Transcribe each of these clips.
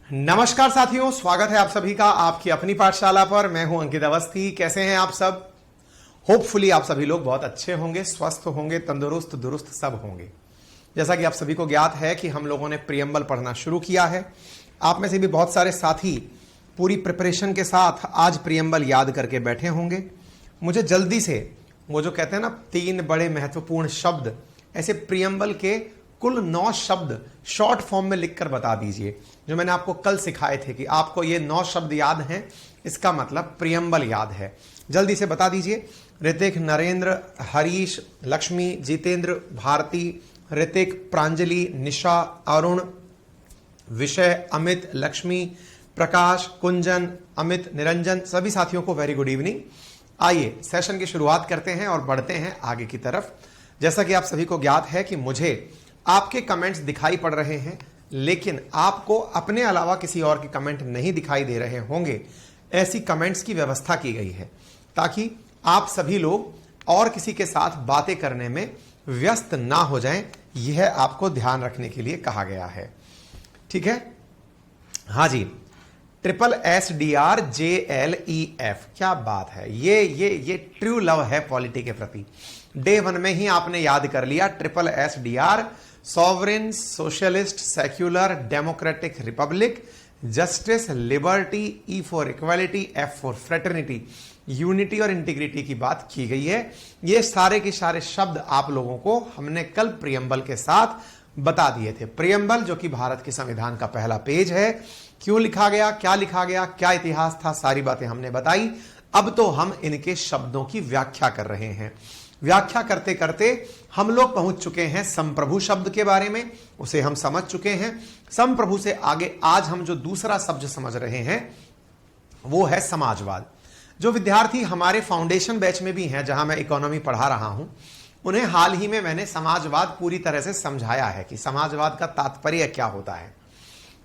नमस्कार साथियों, स्वागत है आप सभी का आपकी अपनी पाठशाला पर। मैं हूं अंकित अवस्थी। कैसे हैं आप सब? होपफुली आप सभी लोग बहुत अच्छे होंगे, स्वस्थ होंगे, तंदुरुस्त दुरुस्त सब होंगे। जैसा कि आप सभी को ज्ञात है कि हम लोगों ने प्रियम्बल पढ़ना शुरू किया है। आप में से भी बहुत सारे साथी पूरी प्रिपरेशन के साथ आज प्रियम्बल याद करके बैठे होंगे। मुझे जल्दी से वो जो कहते हैं ना 3 बड़े महत्वपूर्ण शब्द, ऐसे प्रियम्बल के कुल 9 शब्द शॉर्ट फॉर्म में लिखकर बता दीजिए, जो मैंने आपको कल सिखाए थे कि आपको ये 9 शब्द याद हैं, इसका मतलब प्रियम्बल याद है। जल्दी से बता दीजिए। ऋतिक, नरेंद्र, हरीश, लक्ष्मी, जितेंद्र, भारती, ऋतिक, प्रांजलि, निशा, अरुण, विषय, अमित, लक्ष्मी, प्रकाश, कुंजन, अमित, निरंजन, सभी साथियों को वेरी गुड इवनिंग। आइए सेशन की शुरुआत करते हैं और बढ़ते हैं आगे की तरफ। जैसा कि आप सभी को ज्ञात है कि मुझे आपके कमेंट्स दिखाई पड़ रहे हैं, लेकिन आपको अपने अलावा किसी और के कमेंट नहीं दिखाई दे रहे होंगे। ऐसी कमेंट्स की व्यवस्था की गई है ताकि आप सभी लोग और किसी के साथ बातें करने में व्यस्त ना हो जाएं। यह आपको ध्यान रखने के लिए कहा गया है। ठीक है? हाँ जी, SSDRJLEF, क्या बात है। ये ट्रू लव है पॉलिटी के प्रति। डे 1 में ही आपने याद कर लिया। SSDR, sovereign, socialist, secular, democratic, Republic, justice, liberty, E for equality, F for fraternity, unity और इंटीग्रिटी की बात की गई है। ये सारे के सारे शब्द आप लोगों को हमने कल प्रियम्बल के साथ बता दिए थे। प्रियम्बल जो कि भारत के संविधान का पहला पेज है, क्यों लिखा गया, क्या लिखा गया, क्या इतिहास था, सारी बातें हमने बताई। अब तो हम इनके शब्दों की व्याख्या कर रहे हैं। व्याख्या करते करते हम लोग पहुंच चुके हैं संप्रभु शब्द के बारे में, उसे हम समझ चुके हैं। संप्रभु से आगे आज हम जो दूसरा शब्द समझ रहे हैं वो है समाजवाद। जो विद्यार्थी हमारे फाउंडेशन बैच में भी हैं, जहां मैं इकोनॉमी पढ़ा रहा हूं, उन्हें हाल ही में मैंने समाजवाद पूरी तरह से समझाया है कि समाजवाद का तात्पर्य क्या होता है।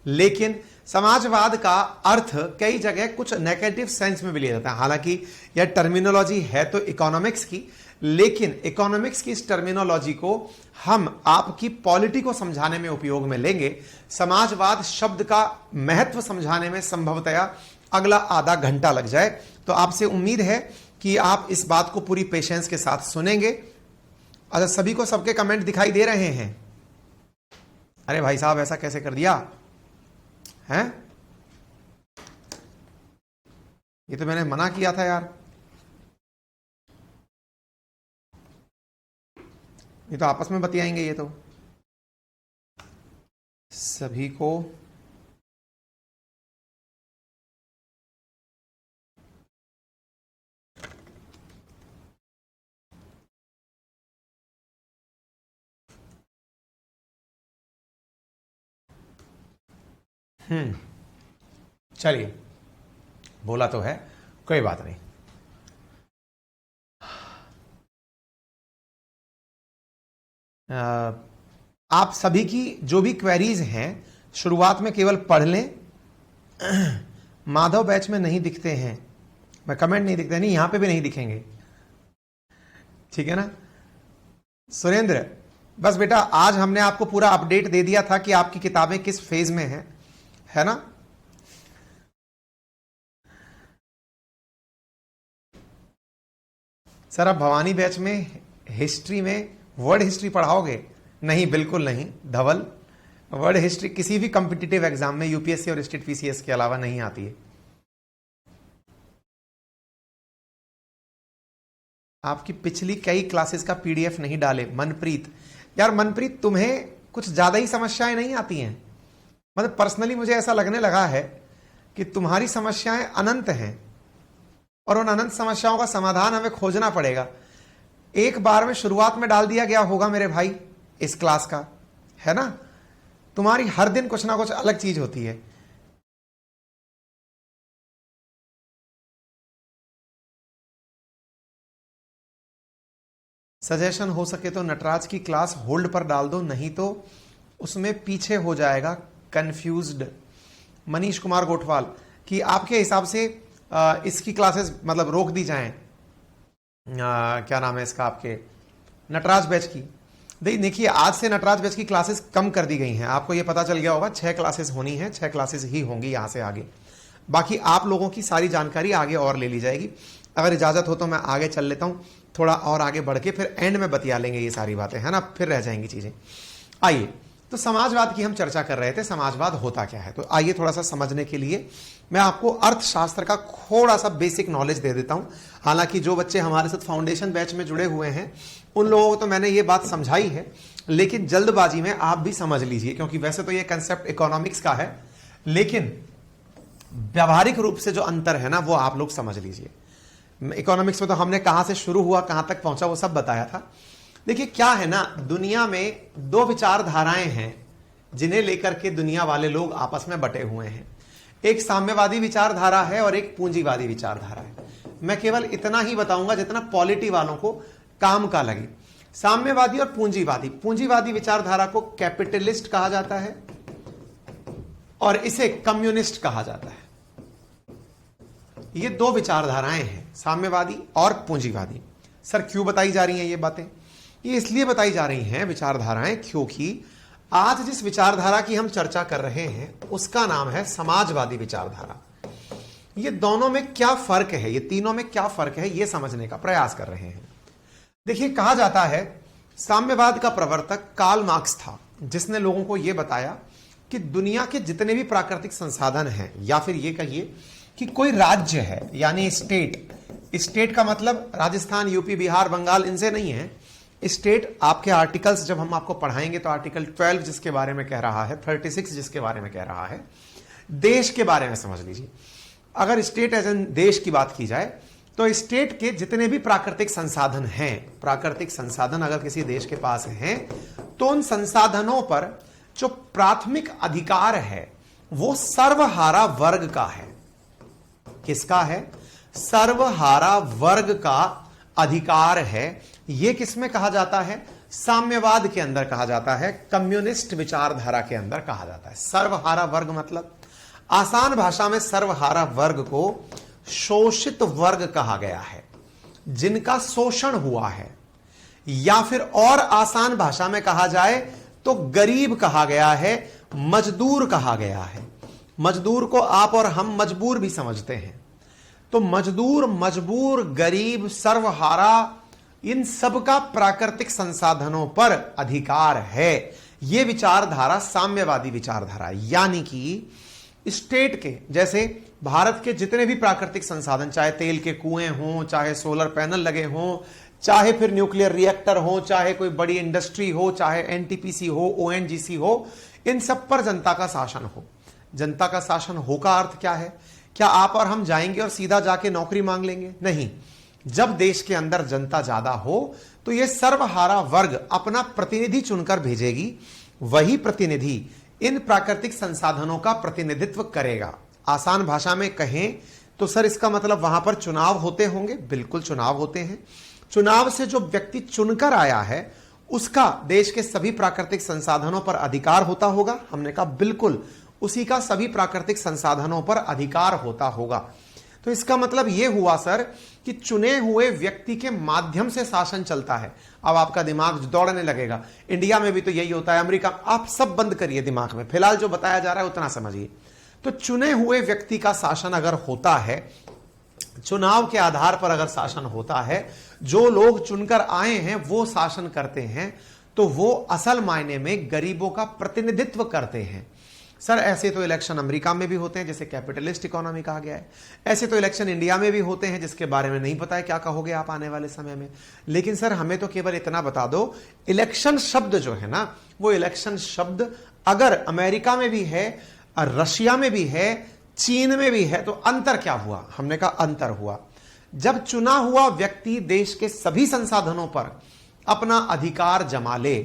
लेकिन समाजवाद का अर्थ कई जगह कुछ नेगेटिव सेंस में भी लिया जाता है। हालांकि यह टर्मिनोलॉजी है तो इकोनॉमिक्स की, लेकिन इकोनॉमिक्स की इस टर्मिनोलॉजी को हम आपकी पॉलिटी को समझाने में उपयोग में लेंगे। समाजवाद शब्द का महत्व समझाने में संभवतया अगला आधा घंटा लग जाए। तो आपसे उम्मीद है कि आप इस बात को पूरी पेशेंस के साथ सुनेंगे। अच्छा, सभी को सबके कमेंट दिखाई दे रहे हैं? अरे भाई साहब, ऐसा कैसे कर दिया है? ये तो मैंने मना किया था यार। ये तो आपस में बतियाएंगे। ये तो सभी को चलिए, बोला तो है, कोई बात नहीं। आप सभी की जो भी क्वेरीज हैं शुरुआत में केवल पढ़ लें। माधव बैच में नहीं दिखते हैं, मैं कमेंट नहीं दिखते, नहीं यहां पे भी नहीं दिखेंगे। ठीक है ना सुरेंद्र? बस बेटा, आज हमने आपको पूरा अपडेट दे दिया था कि आपकी किताबें किस फेज में हैं, है ना? सर, आप भवानी बैच में हिस्ट्री में वर्ड हिस्ट्री पढ़ाओगे? नहीं, बिल्कुल नहीं धवल। वर्ड हिस्ट्री किसी भी कॉम्पिटिटिव एग्जाम में यूपीएससी और स्टेट पीसीएस के अलावा नहीं आती है। आपकी पिछली कई क्लासेस का पीडीएफ नहीं डाले। मनप्रीत, यार मनप्रीत, तुम्हें कुछ ज्यादा ही समस्याएं नहीं आती हैं। मतलब पर्सनली मुझे ऐसा लगने लगा है कि तुम्हारी समस्याएं अनंत हैं और उन अनंत समस्याओं का समाधान हमें खोजना पड़ेगा। एक बार में शुरुआत में डाल दिया गया होगा मेरे भाई इस क्लास का, है ना? तुम्हारी हर दिन कुछ ना कुछ अलग चीज होती है। सजेशन हो सके तो नटराज की क्लास होल्ड पर डाल दो, नहीं तो उसमें पीछे हो जाएगा, कंफ्यूज्ड। मनीष कुमार गोठवाल, कि आपके हिसाब से इसकी क्लासेस मतलब रोक दी जाएं, क्या नाम है इसका आपके नटराज बैच की? देखिए आज से नटराज बैच की क्लासेस कम कर दी गई हैं, आपको ये पता चल गया होगा 6 क्लासेस होनी है, 6 क्लासेस ही होंगी यहां से आगे। बाकी आप लोगों की सारी जानकारी आगे और ले ली जाएगी। अगर इजाजत हो तो मैं आगे चल लेता हूं, थोड़ा और आगे बढ़ के फिर एंड में बतिया लेंगे ये सारी बातें, है ना, फिर रह जाएंगी चीजें। आइए, तो समाजवाद की हम चर्चा कर रहे थे, समाजवाद होता क्या है। तो आइए थोड़ा सा समझने के लिए मैं आपको अर्थशास्त्र का थोड़ा सा बेसिक नॉलेज दे देता हूं। हालांकि जो बच्चे हमारे साथ फाउंडेशन बैच में जुड़े हुए हैं उन लोगों को तो मैंने ये बात समझाई है, लेकिन जल्दबाजी में आप भी समझ लीजिए, क्योंकि वैसे तो ये कंसेप्ट इकोनॉमिक्स का है, लेकिन व्यावहारिक रूप से जो अंतर है ना वो आप लोग समझ लीजिए। इकोनॉमिक्स में तो हमने कहां से शुरू हुआ कहां तक पहुंचा वो सब बताया था। देखिए क्या है ना, दुनिया में 2 विचारधाराएं हैं जिन्हें लेकर के दुनिया वाले लोग आपस में बटे हुए हैं। एक साम्यवादी विचारधारा है और एक पूंजीवादी विचारधारा है। मैं केवल इतना ही बताऊंगा जितना पॉलिटी वालों को काम का लगे। साम्यवादी और पूंजीवादी विचारधारा को कैपिटलिस्ट कहा जाता है और इसे कम्युनिस्ट कहा जाता है। ये 2 विचारधाराएं हैं, साम्यवादी और पूंजीवादी। सर क्यों बताई जा रही हैं ये बातें? ये इसलिए बताई जा रही हैं विचारधाराएं क्योंकि आज जिस विचारधारा की हम चर्चा कर रहे हैं उसका नाम है समाजवादी विचारधारा। ये दोनों में क्या फर्क है, ये तीनों में क्या फर्क है, ये समझने का प्रयास कर रहे हैं। देखिए कहा जाता है साम्यवाद का प्रवर्तक कार्ल मार्क्स था, जिसने लोगों को यह बताया कि दुनिया के जितने भी प्राकृतिक संसाधन हैं, या फिर ये कहिए कि कोई राज्य है यानी स्टेट का मतलब राजस्थान, यूपी, बिहार, बंगाल इनसे नहीं है। स्टेट आपके आर्टिकल्स जब हम आपको पढ़ाएंगे तो आर्टिकल 12 जिसके बारे में कह रहा है, 36 जिसके बारे में कह रहा है, देश के बारे में समझ लीजिए। अगर स्टेट एज एन देश की बात की जाए तो स्टेट के जितने भी प्राकृतिक संसाधन हैं, प्राकृतिक संसाधन अगर किसी देश के पास हैं तो उन संसाधनों पर जो प्राथमिक अधिकार है वो सर्वहारा वर्ग का है। किसका है? सर्वहारा वर्ग का अधिकार है। यह किसमें कहा जाता है? साम्यवाद के अंदर कहा जाता है, कम्युनिस्ट विचारधारा के अंदर कहा जाता है। सर्वहारा वर्ग मतलब आसान भाषा में सर्वहारा वर्ग को शोषित वर्ग कहा गया है, जिनका शोषण हुआ है, या फिर और आसान भाषा में कहा जाए तो गरीब कहा गया है, मजदूर कहा गया है। मजदूर को आप और हम मजबूर भी समझते हैं। तो मजदूर, मजबूर, गरीब, सर्वहारा, इन सब का प्राकृतिक संसाधनों पर अधिकार है। यह विचारधारा साम्यवादी विचारधारा, यानी कि स्टेट के, जैसे भारत के जितने भी प्राकृतिक संसाधन, चाहे तेल के कुएं हों, चाहे सोलर पैनल लगे हों, चाहे फिर न्यूक्लियर रिएक्टर हो, चाहे कोई बड़ी इंडस्ट्री हो, चाहे एनटीपीसी हो, ओएनजीसी हो, इन सब पर जनता का शासन हो। जनता का शासन हो का अर्थ क्या है? क्या आप और हम जाएंगे और सीधा जाके नौकरी मांग लेंगे? नहीं। जब देश के अंदर जनता ज्यादा हो तो यह सर्वहारा वर्ग अपना प्रतिनिधि चुनकर भेजेगी, वही प्रतिनिधि इन प्राकृतिक संसाधनों का प्रतिनिधित्व करेगा। आसान भाषा में कहें तो सर इसका मतलब वहां पर चुनाव होते होंगे? बिल्कुल चुनाव होते हैं। चुनाव से जो व्यक्ति चुनकर आया है उसका देश के सभी प्राकृतिक संसाधनों पर अधिकार होता होगा? हमने कहा बिल्कुल, उसी का सभी प्राकृतिक संसाधनों पर अधिकार होता होगा। तो इसका मतलब यह हुआ सर कि चुने हुए व्यक्ति के माध्यम से शासन चलता है। अब आपका दिमाग दौड़ने लगेगा, इंडिया में भी तो यही होता है, अमेरिका, आप सब बंद करिए दिमाग में, फिलहाल जो बताया जा रहा है उतना समझिए। तो चुने हुए व्यक्ति का शासन अगर होता है, चुनाव के आधार पर अगर शासन होता है, जो लोग चुनकर आए हैं वो शासन करते हैं, तो वो असल मायने में गरीबों का प्रतिनिधित्व करते हैं। सर ऐसे तो इलेक्शन अमेरिका में भी होते हैं जिसे कैपिटलिस्ट इकोनॉमी कहा गया है, ऐसे तो इलेक्शन इंडिया में भी होते हैं जिसके बारे में नहीं पता है क्या कहोगे आप आने वाले समय में। लेकिन सर हमें तो केवल इतना बता दो, इलेक्शन शब्द जो है ना, वो इलेक्शन शब्द अगर अमेरिका में भी है, रशिया में भी है, चीन में भी है, तो अंतर क्या हुआ? हमने कहा अंतर हुआ जब चुना हुआ व्यक्ति देश के सभी संसाधनों पर अपना अधिकार जमा ले,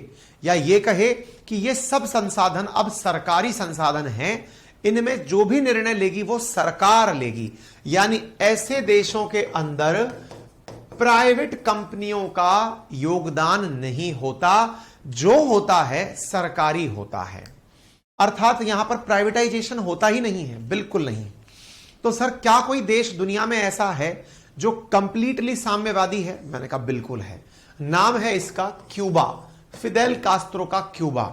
या ये कहे कि ये सब संसाधन अब सरकारी संसाधन हैं, इनमें जो भी निर्णय लेगी वो सरकार लेगी। यानी ऐसे देशों के अंदर प्राइवेट कंपनियों का योगदान नहीं होता, जो होता है सरकारी होता है। अर्थात यहां पर प्राइवेटाइजेशन होता ही नहीं है, बिल्कुल नहीं। तो सर क्या कोई देश दुनिया में ऐसा है जो कंप्लीटली साम्यवादी है? मैंने कहा बिल्कुल है। नाम है इसका क्यूबा। फिदेल कास्त्रो का क्यूबा।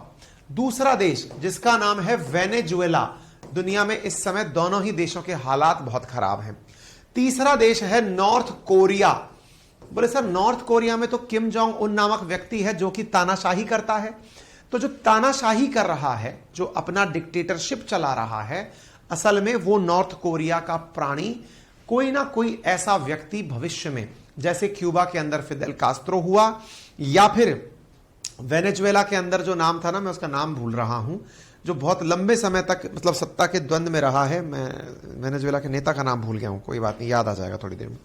दूसरा देश जिसका नाम है वेनेजुएला। दुनिया में इस समय दोनों ही देशों के हालात बहुत खराब हैं। तीसरा देश है नॉर्थ कोरिया। बोले सर नॉर्थ कोरिया में तो किम जोंग उन नामक व्यक्ति है जो कि तानाशाही करता है। तो जो तानाशाही कर रहा है, जो अपना डिक्टेटरशिप चला रहा है, असल में वो नॉर्थ कोरिया का प्राणी कोई ना कोई ऐसा व्यक्ति भविष्य में, जैसे क्यूबा के अंदर फिदेल कास्त्रो हुआ, या फिर वेनेजुएला के अंदर जो नाम था ना, मैं उसका नाम भूल रहा हूं, जो बहुत लंबे समय तक मतलब सत्ता के द्वंद में रहा है, मैं वेनेजुएला के नेता का नाम भूल गया हूं, कोई बात नहीं, याद आ जाएगा थोड़ी देर में।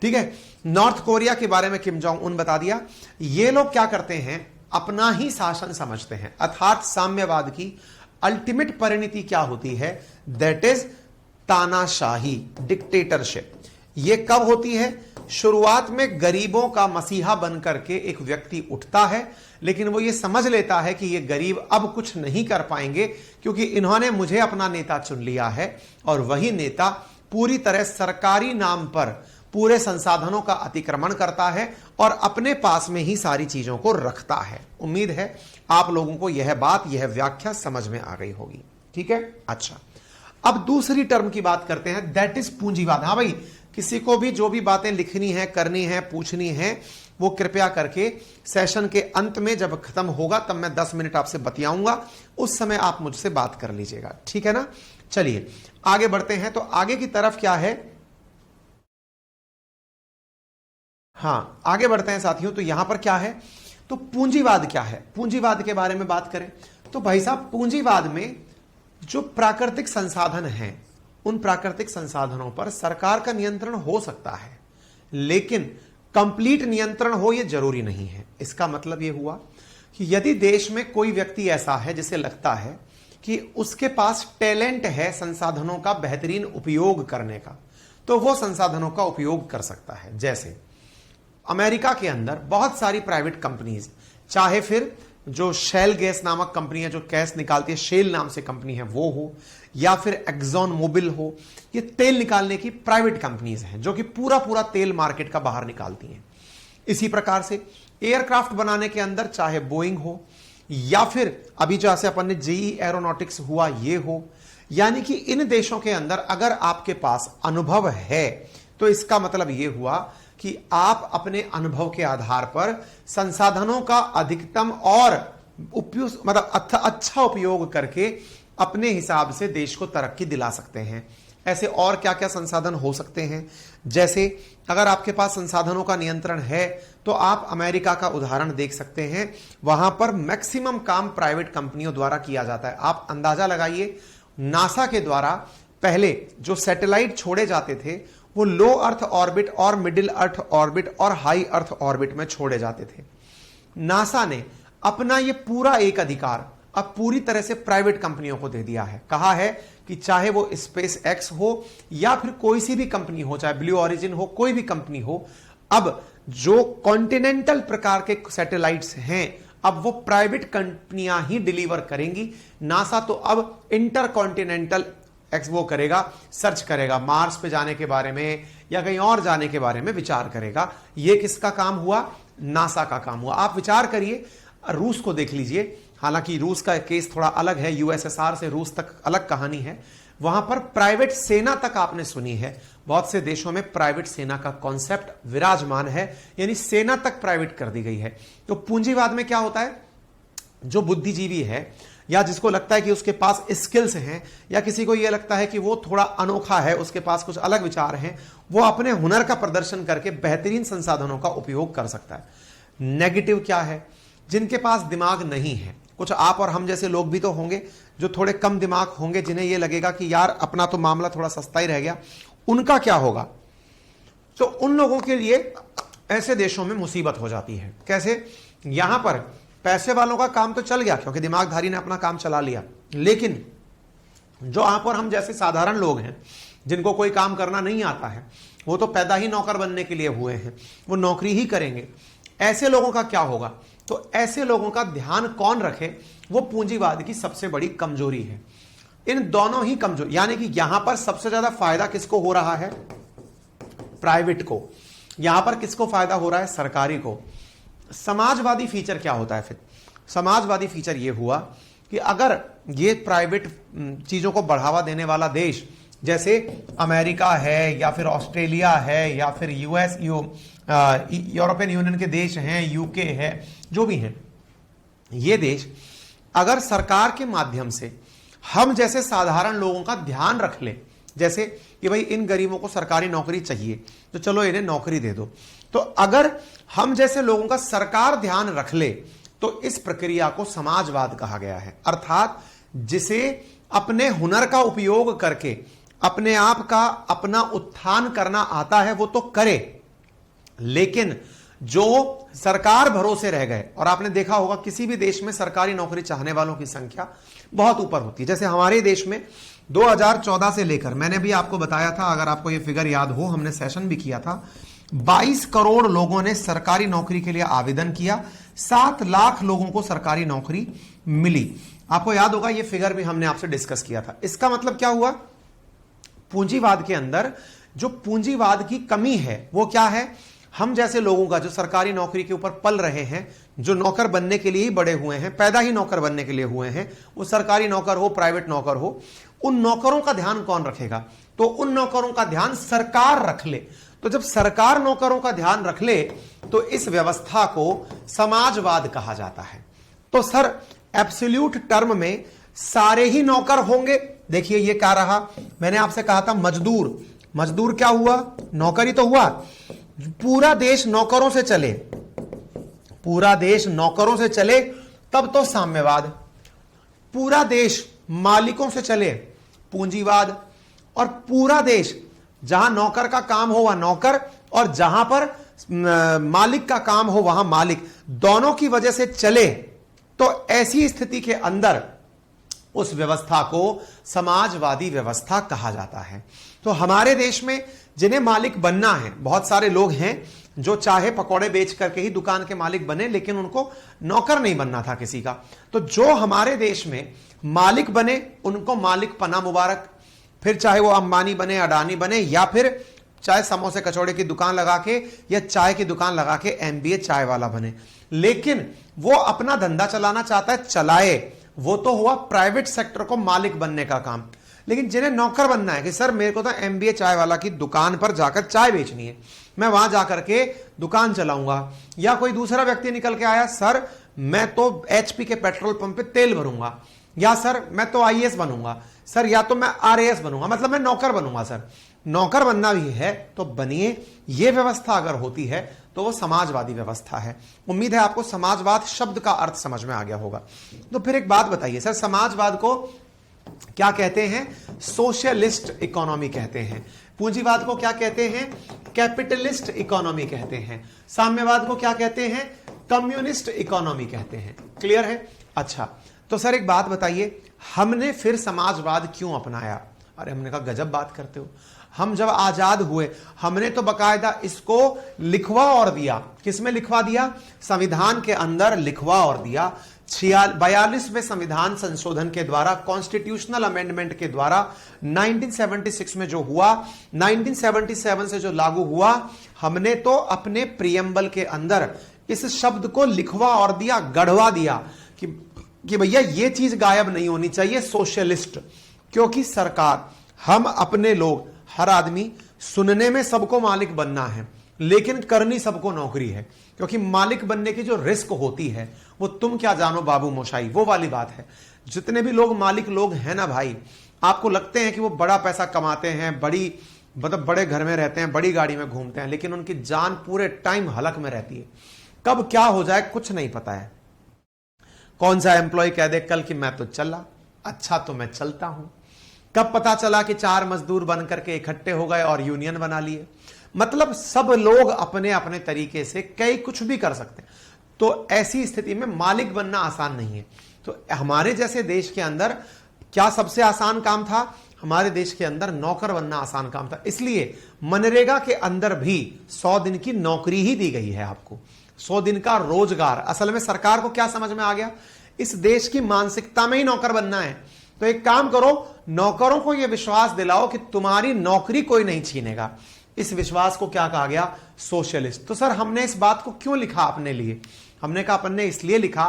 ठीक है, नॉर्थ कोरिया के बारे में किम जोंग उन बता दिया। ये लोग क्या करते हैं, अपना ही शासन समझते हैं, अर्थात साम्यवाद की अल्टीमेट परिणति क्या होती है, दैट इज तानाशाही, डिक्टेटरशिप। ये कब होती है, शुरुआत में गरीबों का मसीहा बनकर के एक व्यक्ति उठता है, लेकिन वो ये समझ लेता है कि ये गरीब अब कुछ नहीं कर पाएंगे क्योंकि इन्होंने मुझे अपना नेता चुन लिया है, और वही नेता पूरी तरह सरकारी नाम पर पूरे संसाधनों का अतिक्रमण करता है और अपने पास में ही सारी चीजों को रखता है। उम्मीद है आप लोगों को यह बात, यह व्याख्या समझ में आ गई होगी। ठीक है, अच्छा, अब दूसरी टर्म की बात करते हैं, दैट इज पूंजीवाद। हाँ भाई, किसी को भी जो भी बातें लिखनी है, करनी है, पूछनी है, वो कृपया करके सेशन के अंत में जब खत्म होगा तब मैं 10 मिनट आपसे बतियाऊंगा, उस समय आप मुझसे बात कर लीजिएगा। ठीक है ना, चलिए आगे बढ़ते हैं। तो आगे की तरफ क्या है, हाँ आगे बढ़ते हैं साथियों। तो यहां पर क्या है, तो पूंजीवाद क्या है, पूंजीवाद के बारे में बात करें तो भाई साहब, पूंजीवाद में जो प्राकृतिक संसाधन हैं, उन प्राकृतिक संसाधनों पर सरकार का नियंत्रण हो सकता है, लेकिन कंप्लीट नियंत्रण हो यह जरूरी नहीं है। इसका मतलब यह हुआ कि यदि देश में कोई व्यक्ति ऐसा है जिसे लगता है कि उसके पास टैलेंट है संसाधनों का बेहतरीन उपयोग करने का, तो वो संसाधनों का उपयोग कर सकता है। जैसे अमेरिका के अंदर बहुत सारी प्राइवेट कंपनीज, चाहे फिर जो शेल गैस नामक कंपनी है जो गैस निकालती है, शेल नाम से कंपनी है वो हो, या फिर एक्सॉन मोबिल हो, ये तेल निकालने की प्राइवेट कंपनीज हैं जो कि पूरा पूरा तेल मार्केट का बाहर निकालती हैं। इसी प्रकार से एयरक्राफ्ट बनाने के अंदर चाहे बोइंग हो, या फिर अभी जैसे अपन ने जेई एरोनॉटिक्स हुआ ये हो, यानी कि इन देशों के अंदर अगर आपके पास अनुभव है तो इसका मतलब यह हुआ कि आप अपने अनुभव के आधार पर संसाधनों का अधिकतम और अच्छा उपयोग करके अपने हिसाब से देश को तरक्की दिला सकते हैं। ऐसे और क्या क्या संसाधन हो सकते हैं, जैसे अगर आपके पास संसाधनों का नियंत्रण है तो आप अमेरिका का उदाहरण देख सकते हैं, वहां पर मैक्सिमम काम प्राइवेट कंपनियों द्वारा किया जाता है। आप अंदाजा लगाइए, नासा के द्वारा पहले जो सैटेलाइट छोड़े जाते थे वो लो अर्थ ऑर्बिट और मिडिल अर्थ ऑर्बिट और हाई अर्थ ऑर्बिट में छोड़े जाते थे। नासा ने अपना ये पूरा एक अधिकार अब पूरी तरह से प्राइवेट कंपनियों को दे दिया है। कहा है कि चाहे वो स्पेस एक्स हो या फिर कोई सी भी कंपनी हो, चाहे ब्लू ओरिजिन हो, कोई भी कंपनी हो, अब जो कॉन्टिनेंटल प्रकार के सैटेलाइट्स हैं अब वो प्राइवेट कंपनियां ही डिलीवर करेंगी। नासा तो अब इंटर कॉन्टिनेंटल वो करेगा, सर्च करेगा, मार्स पे जाने के बारे में या कहीं और जाने के बारे में विचार करेगा। ये किसका काम हुआ, नासा का काम हुआ। आप विचार करिए, रूस को देख लीजिए, हालांकि रूस का केस थोड़ा अलग है, यूएसएसआर से रूस तक अलग कहानी है। वहां पर प्राइवेट सेना तक आपने सुनी है, बहुत से देशों में प्राइवेट सेना का कॉन्सेप्ट विराजमान है, यानी सेना तक प्राइवेट कर दी गई है। तो पूंजीवाद में क्या होता है, जो बुद्धिजीवी है या जिसको लगता है कि उसके पास स्किल्स हैं, या किसी को यह लगता है कि वो थोड़ा अनोखा है, उसके पास कुछ अलग विचार हैं, वो अपने हुनर का प्रदर्शन करके बेहतरीन संसाधनों का उपयोग कर सकता है। नेगेटिव क्या है, जिनके पास दिमाग नहीं है, कुछ आप और हम जैसे लोग भी तो होंगे जो थोड़े कम दिमाग होंगे, जिन्हें यह लगेगा कि यार अपना तो मामला थोड़ा सस्ता ही रह गया, उनका क्या होगा। तो उन लोगों के लिए ऐसे देशों में मुसीबत हो जाती है। कैसे, यहां पर पैसे वालों का काम तो चल गया क्योंकि दिमागधारी ने अपना काम चला लिया, लेकिन जो आप और हम जैसे साधारण लोग हैं जिनको कोई काम करना नहीं आता है, वो तो पैदा ही नौकर बनने के लिए हुए हैं, वो नौकरी ही करेंगे। ऐसे लोगों का क्या होगा, तो ऐसे लोगों का ध्यान कौन रखे, वो पूंजीवाद की सबसे बड़ी कमजोरी है। इन दोनों ही कमजोरी, यानी कि यहां पर सबसे ज्यादा फायदा किसको हो रहा है, प्राइवेट को। यहां पर किसको फायदा हो रहा है, सरकारी को। समाजवादी फीचर क्या होता है फिर, समाजवादी फीचर ये हुआ कि अगर ये प्राइवेट चीजों को बढ़ावा देने वाला देश जैसे अमेरिका है या फिर ऑस्ट्रेलिया है या फिर यूएस यूरोपियन यूनियन के देश हैं, यूके है, जो भी हैं, ये देश अगर सरकार के माध्यम से हम जैसे साधारण लोगों का ध्यान रख ले, जैसे कि भाई इन गरीबों को सरकारी नौकरी चाहिए तो चलो इन्हें नौकरी दे दो, तो अगर हम जैसे लोगों का सरकार ध्यान रख ले तो इस प्रक्रिया को समाजवाद कहा गया है। अर्थात जिसे अपने हुनर का उपयोग करके अपने आप का अपना उत्थान करना आता है वो तो करे, लेकिन जो सरकार भरोसे रह गए, और आपने देखा होगा किसी भी देश में सरकारी नौकरी चाहने वालों की संख्या बहुत ऊपर होती है। जैसे हमारे देश में 2014 से लेकर, मैंने भी आपको बताया था, अगर आपको यह फिगर याद हो, हमने सेशन भी किया था, 22 करोड़ लोगों ने सरकारी नौकरी के लिए आवेदन किया, 7 लाख लोगों को सरकारी नौकरी मिली। आपको याद होगा यह फिगर भी हमने आपसे डिस्कस किया था। इसका मतलब क्या हुआ? पूंजीवाद के अंदर जो पूंजीवाद की कमी है वो क्या है? हम जैसे लोगों का जो सरकारी नौकरी के ऊपर पल रहे हैं, जो नौकर बनने के लिए ही बड़े हुए हैं, पैदा ही नौकर बनने के लिए हुए हैं, वो सरकारी नौकर हो, प्राइवेट नौकर हो, उन नौकरों का ध्यान कौन रखेगा? तो उन नौकरों का ध्यान सरकार रख ले। तो जब सरकार नौकरों का ध्यान रख ले तो इस व्यवस्था को समाजवाद कहा जाता है। तो सर एब्सोल्यूट टर्म में सारे ही नौकर होंगे? देखिए ये क्या रहा, मैंने आपसे कहा था मजदूर, मजदूर क्या हुआ? नौकरी तो हुआ। पूरा देश नौकरों से चले, पूरा देश नौकरों से चले तब तो साम्यवाद। पूरा देश मालिकों से चले, पूंजीवाद। और पूरा देश जहां नौकर का काम हो वहां नौकर, और जहां पर मालिक का काम हो वहां मालिक, दोनों की वजह से चले, तो ऐसी स्थिति के अंदर उस व्यवस्था को समाजवादी व्यवस्था कहा जाता है। तो हमारे देश में जिन्हें मालिक बनना है, बहुत सारे लोग हैं जो चाहे पकौड़े बेच करके ही दुकान के मालिक बने, लेकिन उनको नौकर नहीं बनना था किसी का। तो जो हमारे देश में मालिक बने उनको मालिक पना मुबारक, फिर चाहे वो अंबानी बने, अडानी बने, या फिर चाहे समोसे कचौड़े की दुकान लगा के या चाय की दुकान लगा के MBA चाय वाला बने, लेकिन वो अपना धंधा चलाना चाहता है, चलाए, वो तो हुआ प्राइवेट सेक्टर को मालिक बनने का काम। लेकिन जिन्हें नौकर बनना है कि सर मेरे को तो MBA चाय वाला की दुकान पर जाकर चाय बेचनी है, मैं वहां जाकर के दुकान चलाऊंगा, या कोई दूसरा व्यक्ति निकल के आया, सर मैं तो HP के पेट्रोल पंप पे तेल भरूंगा, या सर मैं तो IAS बनूंगा, सर या तो मैं RAS बनूंगा, मतलब मैं नौकर बनूंगा। सर नौकर बनना भी है तो बनिए, ये व्यवस्था अगर होती है तो वो समाजवादी व्यवस्था है। उम्मीद है आपको समाजवाद शब्द का अर्थ समझ में आ गया होगा। तो फिर एक बात बताइए सर, समाजवाद को क्या कहते हैं? सोशलिस्ट इकोनॉमी कहते हैं। पूंजीवाद को क्या कहते हैं? कैपिटलिस्ट इकोनॉमी कहते हैं। साम्यवाद को क्या कहते हैं? कम्युनिस्ट इकोनॉमी कहते हैं। क्लियर है? अच्छा, तो सर एक बात बताइए, हमने फिर समाजवाद क्यों अपनाया? अरे हमने कहा गजब बात करते हो, हम जब आजाद हुए हमने तो बकायदा इसको लिखवा और दिया। किसमें लिखवा दिया? संविधान के अंदर लिखवा और दिया। 42वें संविधान संशोधन के द्वारा, कॉन्स्टिट्यूशनल अमेंडमेंट के द्वारा 1976 में जो हुआ, 1977 से जो लागू हुआ, हमने तो अपने प्रियम्बल के अंदर इस शब्द को लिखवा और दिया, गढ़वा दिया कि भैया ये चीज गायब नहीं होनी चाहिए, सोशलिस्ट। क्योंकि सरकार, हम अपने लोग, हर आदमी, सुनने में सबको मालिक बनना है लेकिन करनी सबको नौकरी है। क्योंकि मालिक बनने की जो रिस्क होती है वो तुम क्या जानो बाबू मोशाई, वो वाली बात है। जितने भी लोग मालिक लोग हैं ना भाई, आपको लगते हैं कि वो बड़ा पैसा कमाते हैं, बड़ी मतलब बड़े घर में रहते हैं, बड़ी गाड़ी में घूमते हैं, लेकिन उनकी जान पूरे टाइम हलक में रहती है। कब क्या हो जाए कुछ नहीं पता है। कौन सा एम्प्लॉय कह दे कल कि मैं तो चला, अच्छा तो मैं चलता हूं। कब पता चला कि 4 मजदूर बन करके इकट्ठे हो गए और यूनियन बना लिए। मतलब सब लोग अपने अपने तरीके से कई कुछ भी कर सकते हैं। तो ऐसी स्थिति में मालिक बनना आसान नहीं है। तो हमारे जैसे देश के अंदर क्या सबसे आसान काम था? हमारे देश के अंदर नौकर बनना आसान काम था। इसलिए मनरेगा के अंदर भी 100 दिन की नौकरी ही दी गई है आपको, 100 दिन का रोजगार। असल में सरकार को क्या समझ में आ गया? इस देश की मानसिकता में ही नौकर बनना है। तो एक काम करो, नौकरों को यह विश्वास दिलाओ कि तुम्हारी नौकरी कोई नहीं छीनेगा। इस विश्वास को क्या कहा गया? सोशलिस्ट। तो सर हमने इस बात को क्यों लिखा अपने लिए? हमने कहा अपन ने इसलिए लिखा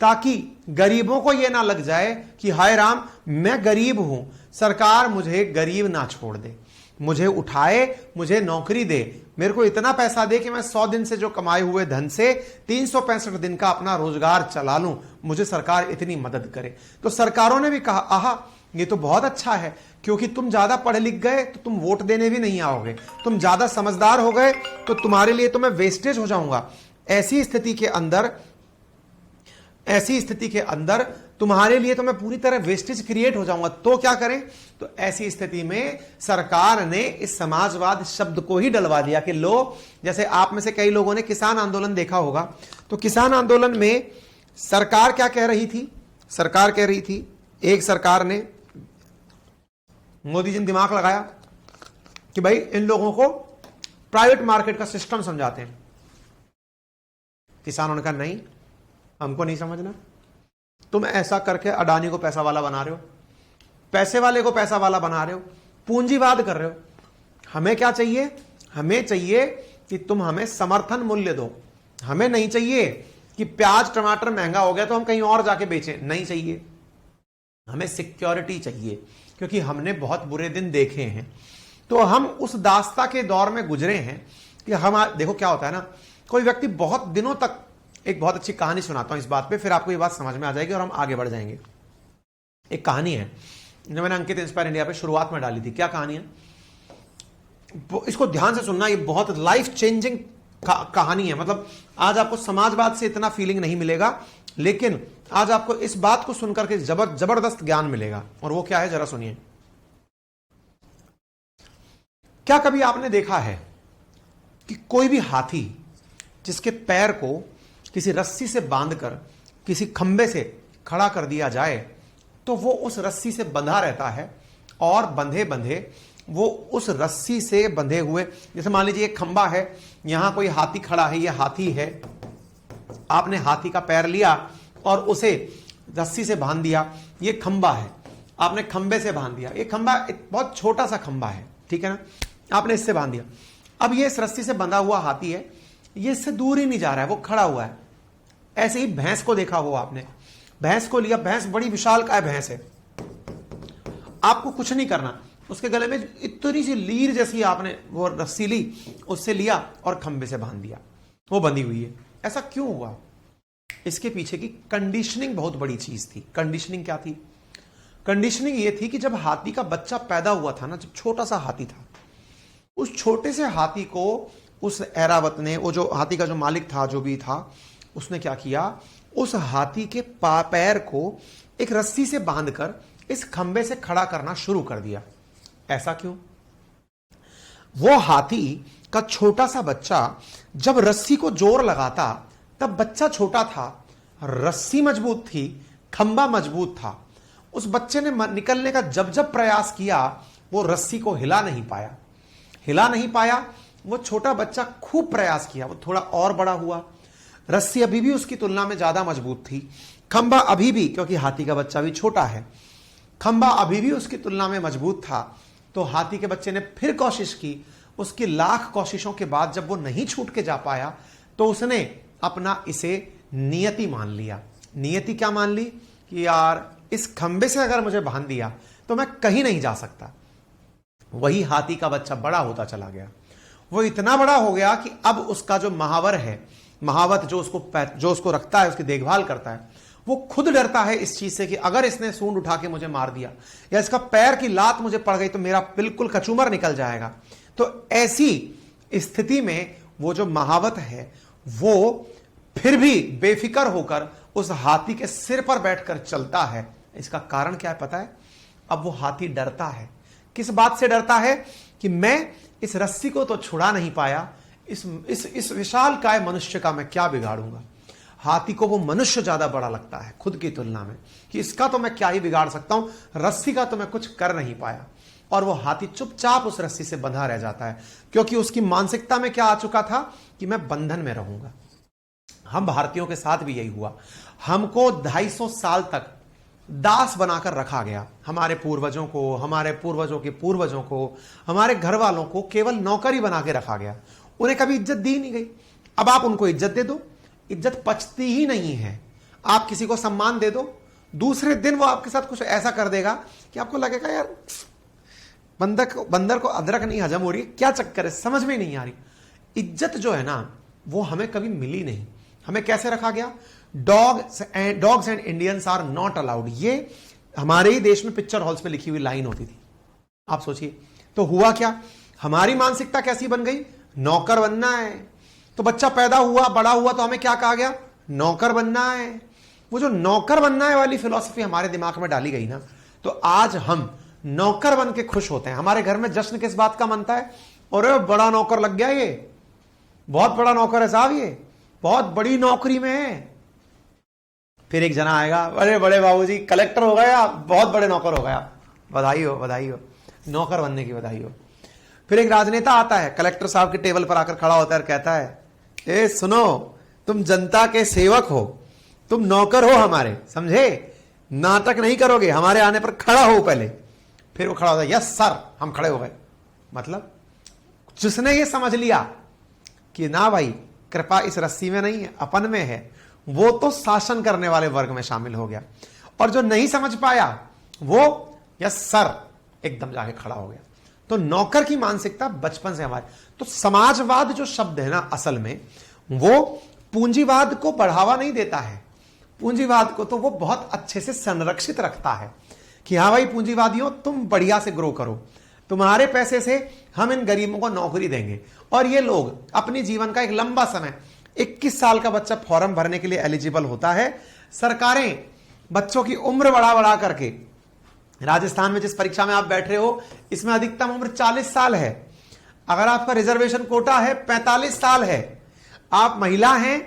ताकि गरीबों को यह ना लग जाए कि हाय राम मैं गरीब हूं, सरकार मुझे गरीब ना छोड़ दे, मुझे उठाए, मुझे नौकरी दे, मेरे को इतना पैसा दे कि मैं 100 दिन से जो कमाए हुए धन से 365 दिन का अपना रोजगार चला लूं, मुझे सरकार इतनी मदद करे। तो सरकारों ने भी कहा आहा ये तो बहुत अच्छा है, क्योंकि तुम ज्यादा पढ़े लिख गए तो तुम वोट देने भी नहीं आओगे, तुम ज्यादा समझदार हो गए तो तुम्हारे लिए तो मैं वेस्टेज हो जाऊंगा। ऐसी स्थिति के अंदर तुम्हारे लिए तो मैं पूरी तरह वेस्टेज क्रिएट हो जाऊंगा। तो क्या करें? तो ऐसी स्थिति में सरकार ने इस समाजवाद शब्द को ही डलवा दिया कि लो, जैसे आप में से कई लोगों ने किसान आंदोलन देखा होगा, तो किसान आंदोलन में सरकार क्या कह रही थी? सरकार कह रही थी, एक सरकार ने, मोदी जी ने दिमाग लगाया कि भाई इन लोगों को प्राइवेट मार्केट का सिस्टम समझाते हैं। किसानों ने कहा नहीं, हमको नहीं समझना, तुम ऐसा करके अडानी को पैसा वाला बना रहे हो, पैसे वाले को पैसा वाला बना रहे हो, पूंजीवाद कर रहे हो। हमें क्या चाहिए? हमें चाहिए कि तुम हमें समर्थन मूल्य दो। हमें नहीं चाहिए कि प्याज टमाटर महंगा हो गया तो हम कहीं और जाके बेचें, नहीं चाहिए। हमें सिक्योरिटी चाहिए, क्योंकि हमने बहुत बुरे दिन देखे हैं। तो हम उस दास्ता के दौर में गुजरे हैं कि हम, देखो क्या होता है ना, कोई व्यक्ति बहुत दिनों तक, एक बहुत अच्छी कहानी सुनाता हूं इस बात पे, फिर आपको ये बात समझ में आ जाएगी और हम आगे बढ़ जाएंगे। एक कहानी है जो मैंने अंकित इंस्पायर इंडिया पे शुरुआत में डाली थी। क्या कहानी है? इसको ध्यान से सुनना, ये बहुत लाइफ चेंजिंग कहानी है। मतलब आज आपको समाजवाद से इतना फीलिंग नहीं मिलेगा, लेकिन आज आपको इस बात को सुनकर के जबरदस्त ज्ञान मिलेगा। और वो क्या है, जरा सुनिए। क्या कभी आपने देखा है कि कोई भी हाथी जिसके पैर को किसी रस्सी से बांधकर किसी खंबे से खड़ा कर दिया जाए तो वो उस रस्सी से बंधा रहता है, और बंधे बंधे वो उस रस्सी से बंधे हुए, जैसे मान लीजिए एक खंबा है, यहां कोई हाथी खड़ा है, ये हाथी है, आपने हाथी का पैर लिया और उसे रस्सी से बांध दिया, ये खंबा है, आपने खंबे से बांध दिया, ये खंबा एक बहुत छोटा सा खंबा है, ठीक है ना, आपने इससे बांध दिया। अब ये इस रस्सी से बंधा हुआ हाथी है, ये इससे दूर ही नहीं जा रहा है, वो खड़ा हुआ है। ऐसे ही भैंस को देखा हो आपने, भैंस को लिया, भैंस बड़ी विशालकाय भैंस है, आपको कुछ नहीं करना, उसके गले में इतनी सी लीर जैसी आपने वो रस्सी ली, उससे लिया और खंबे से बांध दिया, वो बंधी हुई है। ऐसा क्यों हुआ? इसके पीछे की कंडीशनिंग बहुत बड़ी चीज थी। कंडीशनिंग क्या थी? कंडीशनिंग ये थी कि जब हाथी का बच्चा पैदा हुआ था ना, जब छोटा सा हाथी था, उस छोटे से हाथी को उस ऐरावत ने, वो जो हाथी का जो मालिक था, जो भी था, उसने क्या किया, उस हाथी के पैर को एक रस्सी से बांधकर इस खंबे से खड़ा करना शुरू कर दिया। ऐसा क्यों? वो हाथी का छोटा सा बच्चा जब रस्सी को जोर लगाता, तब बच्चा छोटा था, रस्सी मजबूत थी, खंबा मजबूत था। उस बच्चे ने निकलने का जब जब प्रयास किया, वो रस्सी को हिला नहीं पाया। वो छोटा बच्चा खूब प्रयास किया, वो थोड़ा और बड़ा हुआ, रस्सी अभी भी उसकी तुलना में ज्यादा मजबूत थी, खंबा अभी भी, क्योंकि हाथी का बच्चा भी छोटा है, खंबा अभी भी उसकी तुलना में मजबूत था। तो हाथी के बच्चे ने फिर कोशिश की, उसकी लाख कोशिशों के बाद जब वो नहीं छूट के जा पाया, तो उसने अपना इसे नियति मान लिया। नियति क्या मान ली? कि यार इस खंबे से अगर मुझे बांध दिया तो मैं कहीं नहीं जा सकता। वही हाथी का बच्चा बड़ा होता चला गया, वो इतना बड़ा हो गया कि अब उसका जो महावर है, महावत जो उसको रखता है, उसकी देखभाल करता है, वो खुद डरता है इस चीज से कि अगर इसने सूंड उठा के मुझे मार दिया या इसका पैर की लात मुझे पड़ गई तो मेरा बिल्कुल कचूमर निकल जाएगा। तो ऐसी स्थिति में वो जो महावत है, वो फिर भी बेफिक्र होकर उस हाथी के सिर पर बैठकर चलता है। इसका कारण क्या है पता है? अब वो हाथी डरता है। किस बात से डरता है? कि मैं इस रस्सी को तो छुड़ा नहीं पाया, इस विशाल काय मनुष्य का मैं क्या बिगाड़ूंगा। हाथी को वो मनुष्य ज्यादा बड़ा लगता है खुद की तुलना में, कि इसका तो मैं क्या ही बिगाड़ सकता हूं, रस्सी का तो मैं कुछ कर नहीं पाया। और वो हाथी चुपचाप उस रस्सी से बंधा रह जाता है, क्योंकि उसकी मानसिकता में क्या आ चुका था कि मैं बंधन में रहूंगा। हम भारतीयों के साथ भी यही हुआ। हमको 250 साल तक दास बनाकर रखा गया। हमारे पूर्वजों को, हमारे पूर्वजों के पूर्वजों को, हमारे घर वालों को केवल नौकरी बना के रखा गया। उन्हें कभी इज्जत दी नहीं गई। अब आप उनको इज्जत दे दो, इज्जत पचती ही नहीं है। आप किसी को सम्मान दे दो, दूसरे दिन वो आपके साथ कुछ ऐसा कर देगा कि आपको लगेगा यार बंदर को अदरक नहीं हजम हो रही, क्या चक्कर है, समझ में नहीं आ रही। इज्जत जो है ना वो हमें कभी मिली नहीं। हमें कैसे रखा गया? Dogs and Indians are not allowed, ये हमारे ही देश में पिक्चर हॉल्स में लिखी हुई लाइन होती थी। आप सोचिए तो हुआ क्या, हमारी मानसिकता कैसी बन गई? नौकर बनना है। तो बच्चा पैदा हुआ, बड़ा हुआ तो हमें क्या कहा गया? नौकर बनना है। वो जो नौकर बनना है वाली फिलॉसफी हमारे दिमाग में डाली गई ना, तो आज हम नौकर बन के खुश होते हैं। हमारे घर में जश्न किस बात का मनता है? अरे बड़ा नौकर लग गया, ये बहुत बड़ा नौकर है साहब, ये बहुत बड़ी नौकरी में है। फिर एक जना आएगा, अरे बड़े बाबूजी कलेक्टर हो गया, बहुत बड़े नौकर हो गया, बधाई हो बधाई हो, नौकर बनने की बधाई हो। फिर एक राजनेता आता है, कलेक्टर साहब के टेबल पर आकर खड़ा होता है और कहता है, ए सुनो, तुम जनता के सेवक हो, तुम नौकर हो हमारे, समझे? नाटक नहीं करोगे, हमारे आने पर खड़ा हो पहले। फिर वो खड़ा होता है, यस सर, हम खड़े हो गए। मतलब जिसने ये समझ लिया कि ना भाई कृपा इस रस्सी में नहीं है, अपन में है, वो तो शासन करने वाले वर्ग में शामिल हो गया। और जो नहीं समझ पाया वो यस सर एकदम जाके खड़ा हो गया। तो नौकर की मानसिकता बचपन से हमारे, तो समाजवाद जो शब्द है ना, असल में वो पूंजीवाद को बढ़ावा नहीं देता है। पूंजीवाद को तो वो बहुत अच्छे से संरक्षित रखता है कि हाँ भाई पूंजीवादियों, तुम बढ़िया से ग्रो करो, तुम्हारे पैसे से हम इन गरीबों को नौकरी देंगे। और ये लोग अपने जीवन का एक लंबा समय, 21 साल का बच्चा फॉर्म भरने के लिए एलिजिबल होता है। सरकारें बच्चों की उम्र बढ़ा बढ़ा करके, राजस्थान में जिस परीक्षा में आप बैठ रहे हो, इसमें अधिकतम उम्र 40 साल है। अगर आपका रिजर्वेशन कोटा है 45 साल है, आप महिला हैं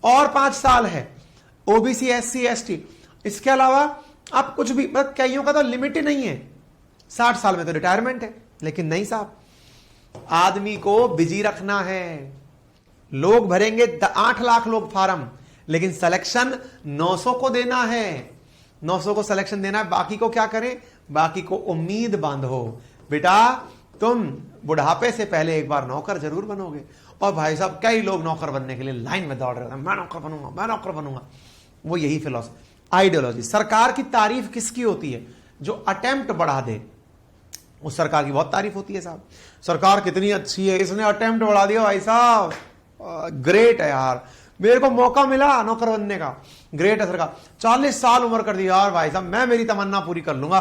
और 5 साल है, ओबीसी एससी एसटी, इसके अलावा आप कुछ भी, मतलब कईयों का तो लिमिट ही नहीं है, 60 साल में तो रिटायरमेंट है। लेकिन नहीं साहब, आदमी को बिजी रखना है। लोग भरेंगे 8 लाख लोग फार्म, लेकिन सिलेक्शन 900 को देना है, 900 को सिलेक्शन देना है। बाकी को क्या करें? बाकी को उम्मीद बांधो, बेटा तुम बुढ़ापे से पहले एक बार नौकर जरूर बनोगे। और भाई साहब कई लोग नौकर बनने के लिए लाइन में दौड़ रहे हैं, मैं नौकर बनूंगा, मैं नौकर बनूंगा। वो यही फिलॉसफी, आइडियोलॉजी। सरकार की तारीफ किसकी होती है? जो अटेम्प्ट बढ़ा दे, उस सरकार की बहुत तारीफ होती है साहब। सरकार कितनी अच्छी है, इसने अटेम्प्ट बढ़ा दिया भाई साहब, ग्रेट है यार, मेरे को मौका मिला नौकर बनने का, ग्रेट है सरकार। 40 साल उम्र कर दी यार भाई साहब, मैं मेरी तमन्ना पूरी कर लूंगा,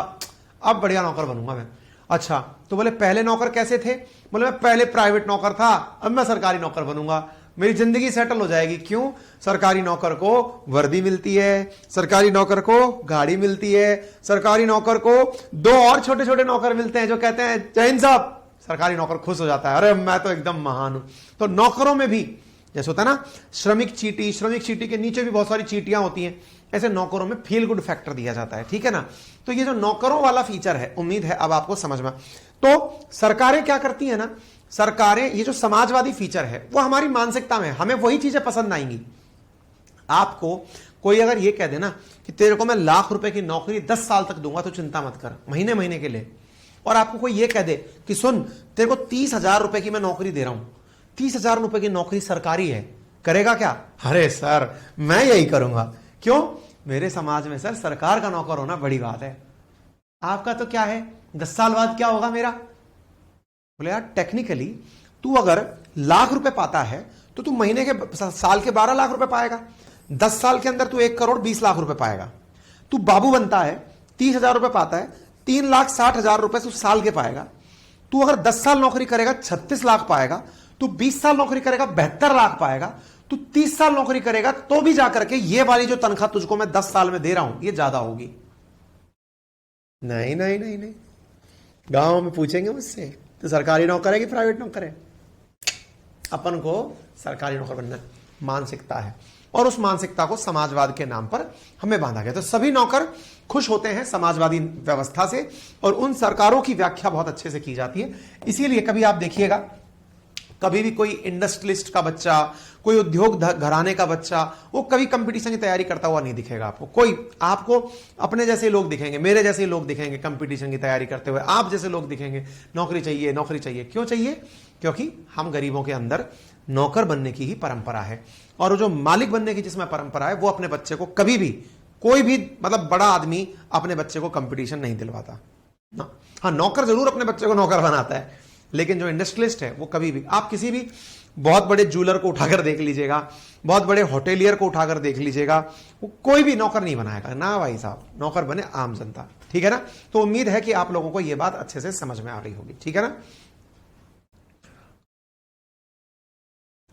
अब बढ़िया नौकर बनूंगा मैं। अच्छा, तो बोले पहले नौकर कैसे थे? बोले मैं पहले प्राइवेट नौकर था, अब मैं सरकारी नौकर बनूंगा, मेरी जिंदगी सेटल हो जाएगी। क्यों? सरकारी नौकर को वर्दी मिलती है, सरकारी नौकर को गाड़ी मिलती है, सरकारी नौकर को 2 और छोटे छोटे नौकर मिलते हैं जो कहते हैं जय हिंद साहब। सरकारी नौकर खुश हो जाता है, अरे मैं तो एकदम महान हूं। तो नौकरों में भी जैसे होता है ना श्रमिक चीटी के नीचे भी बहुत सारी चीटियां होती हैं, ऐसे नौकरों में फील गुड फैक्टर दिया जाता है, ठीक है ना। तो ये जो नौकरों वाला फीचर है, उम्मीद है अब आपको समझ में। तो सरकारें क्या करती है ना, सरकारें, ये जो समाजवादी फीचर है वो हमारी मानसिकता में, हमें वही चीजें पसंद आएंगी। आपको कोई अगर ये कह दे ना कि तेरे को मैं लाख रुपए की नौकरी 10 साल तक दूंगा तो चिंता मत कर, महीने महीने के लिए। और आपको कोई ये कह दे कि सुन तेरे को 30,000 रुपए की मैं नौकरी दे रहा हूं, 30,000 रुपए की नौकरी सरकारी है, करेगा क्या? अरे सर मैं यही करूंगा। क्यों? मेरे समाज में सर सरकार का नौकर होना बड़ी बात है। आपका तो क्या है, 10 साल बाद क्या होगा मेरा? बोले यार टेक्निकली तू अगर लाख रुपए पाता है तो तू महीने के साल के 12 लाख रुपए पाएगा, 10 साल के अंदर तू 1 करोड़ 20 लाख रुपए पाएगा। तू बाबू बनता है, 30,000 रुपए पाता है, 3,60,000 रुपए तू साल के पाएगा। तू अगर 10 साल नौकरी करेगा 36 लाख पाएगा, तू 20 साल नौकरी करेगा 72 लाख पाएगा, तू 30 साल नौकरी करेगा तो भी जाकर के ये वाली जो तनख्वाह तुझको मैं 10 साल में दे रहा हूं ये ज्यादा होगी। नहीं नहीं नहीं नहीं, गांव में पूछेंगे मुझसे तो सरकारी नौकर है कि प्राइवेट नौकर है? अपन को सरकारी नौकर बनना मानसिकता है, और उस मानसिकता को समाजवाद के नाम पर हमें बांधा गया। तो सभी नौकर खुश होते हैं समाजवादी व्यवस्था से, और उन सरकारों की व्याख्या बहुत अच्छे से की जाती है। इसीलिए कभी आप देखिएगा, कभी भी कोई इंडस्ट्रियलिस्ट का बच्चा, कोई उद्योग घराने का बच्चा, वो कभी कंपटीशन की तैयारी करता हुआ नहीं दिखेगा आपको। कोई आपको अपने जैसे लोग दिखेंगे, मेरे जैसे लोग दिखेंगे कंपटीशन की तैयारी करते हुए, आप जैसे लोग दिखेंगे नौकरी चाहिए नौकरी चाहिए। क्यों चाहिए? क्योंकि हम गरीबों के अंदर नौकर बनने की ही परंपरा है, और जो मालिक बनने की जिसमें परंपरा है वो अपने बच्चे को कभी भी, कोई भी मतलब बड़ा आदमी अपने बच्चे को कंपटीशन नहीं दिलवाता ना। हाँ, नौकर जरूर अपने बच्चे को नौकर बनाता है, लेकिन जो इंडस्ट्रियलिस्ट है वो कभी भी, आप किसी भी बहुत बड़े जूलर को उठाकर देख लीजिएगा, बहुत बड़े होटेलियर को उठाकर देख लीजिएगा, वो कोई भी नौकर नहीं बनाएगा ना भाई साहब, नौकर बने आम जनता। ठीक है ना। तो उम्मीद है कि आप लोगों को यह बात अच्छे से समझ में आ रही होगी। ठीक है ना।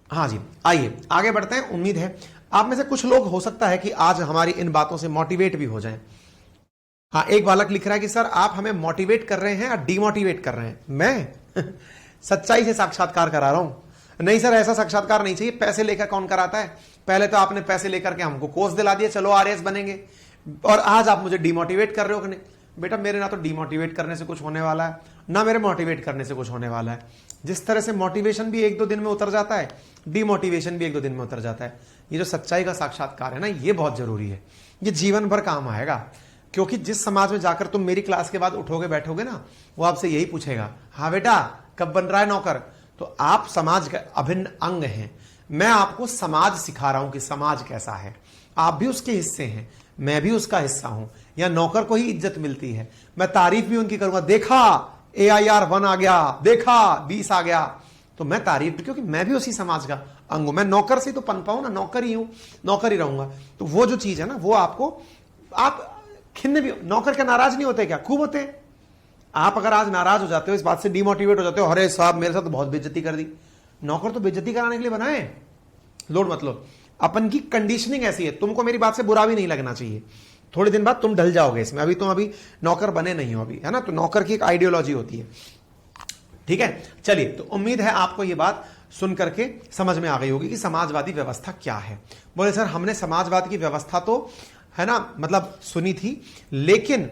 हाँ जी, आइए आगे बढ़ते हैं। उम्मीद है आप में से कुछ लोग हो सकता है कि आज हमारी इन बातों से मोटिवेट भी हो जाएं। हाँ, एक बालक लिख रहा है कि सर आप हमें मोटिवेट कर रहे हैं या डिमोटिवेट कर रहे हैं। मैं सच्चाई से साक्षात्कार करा रहा हूं। नहीं सर, ऐसा साक्षात्कार नहीं चाहिए। पैसे लेकर कौन कराता है? पहले तो आपने पैसे लेकर के हमको कोर्स दिला दिया, चलो आरएस बनेंगे, और आज आप मुझे डिमोटिवेट कर रहे हो कि नहीं। बेटा, मेरे ना तो डिमोटिवेट करने से कुछ होने वाला है, ना मेरे मोटिवेट करने से कुछ होने वाला है। जिस तरह से मोटिवेशन भी एक दो दिन में उतर जाता है, डिमोटिवेशन भी एक दो दिन में उतर जाता है। ये जो सच्चाई का साक्षात्कार है ना, ये बहुत जरूरी है, ये जीवन भर काम आएगा। क्योंकि जिस समाज में जाकर तुम मेरी क्लास के बाद उठोगे बैठोगे ना, वो आपसे यही पूछेगा, हाँ बेटा कब बन रहा है नौकर। तो आप समाज का अभिन्न अंग हैं। मैं आपको समाज सिखा रहा हूं कि समाज कैसा है, आप भी उसके हिस्से हैं, मैं भी उसका हिस्सा हूं। या नौकर को ही इज्जत मिलती है, मैं तारीफ भी उनकी करूंगा। देखा AIR 1 आ गया, देखा 20 आ गया, तो मैं तारीफ, क्योंकि मैं भी उसी समाज का अंग हूं। मैं नौकर से तो पनपा हूं ना, नौकर ही हूं, नौकर ही रहूंगा। तो वो जो चीज है ना, वो आपको, आप खिन्न भी, नौकर क्या नाराज नहीं होते क्या? खूब होते हैं। आप अगर आज नाराज हो जाते हो, इस बात से डिमोटिवेट हो जाते हो, अरे साहब मेरे साथ तो बहुत बेइज्जती कर दी। नौकर तो बेइज्जती कराने के लिए बनाए, लोड मत लो। अपन की कंडीशनिंग ऐसी है, तुमको मेरी बात से बुरा भी नहीं लगना चाहिए। थोड़े दिन बाद तुम ढल जाओगे इसमें, अभी तुम अभी नौकर बने नहीं हो अभी, है ना। तो नौकर की एक आइडियोलॉजी होती है। ठीक है, चलिए, तो उम्मीद है आपको ये बात सुन करके समझ में आ गई होगी कि समाजवादी व्यवस्था क्या है। बोले सर हमने समाजवाद की व्यवस्था तो, है ना, मतलब सुनी थी, लेकिन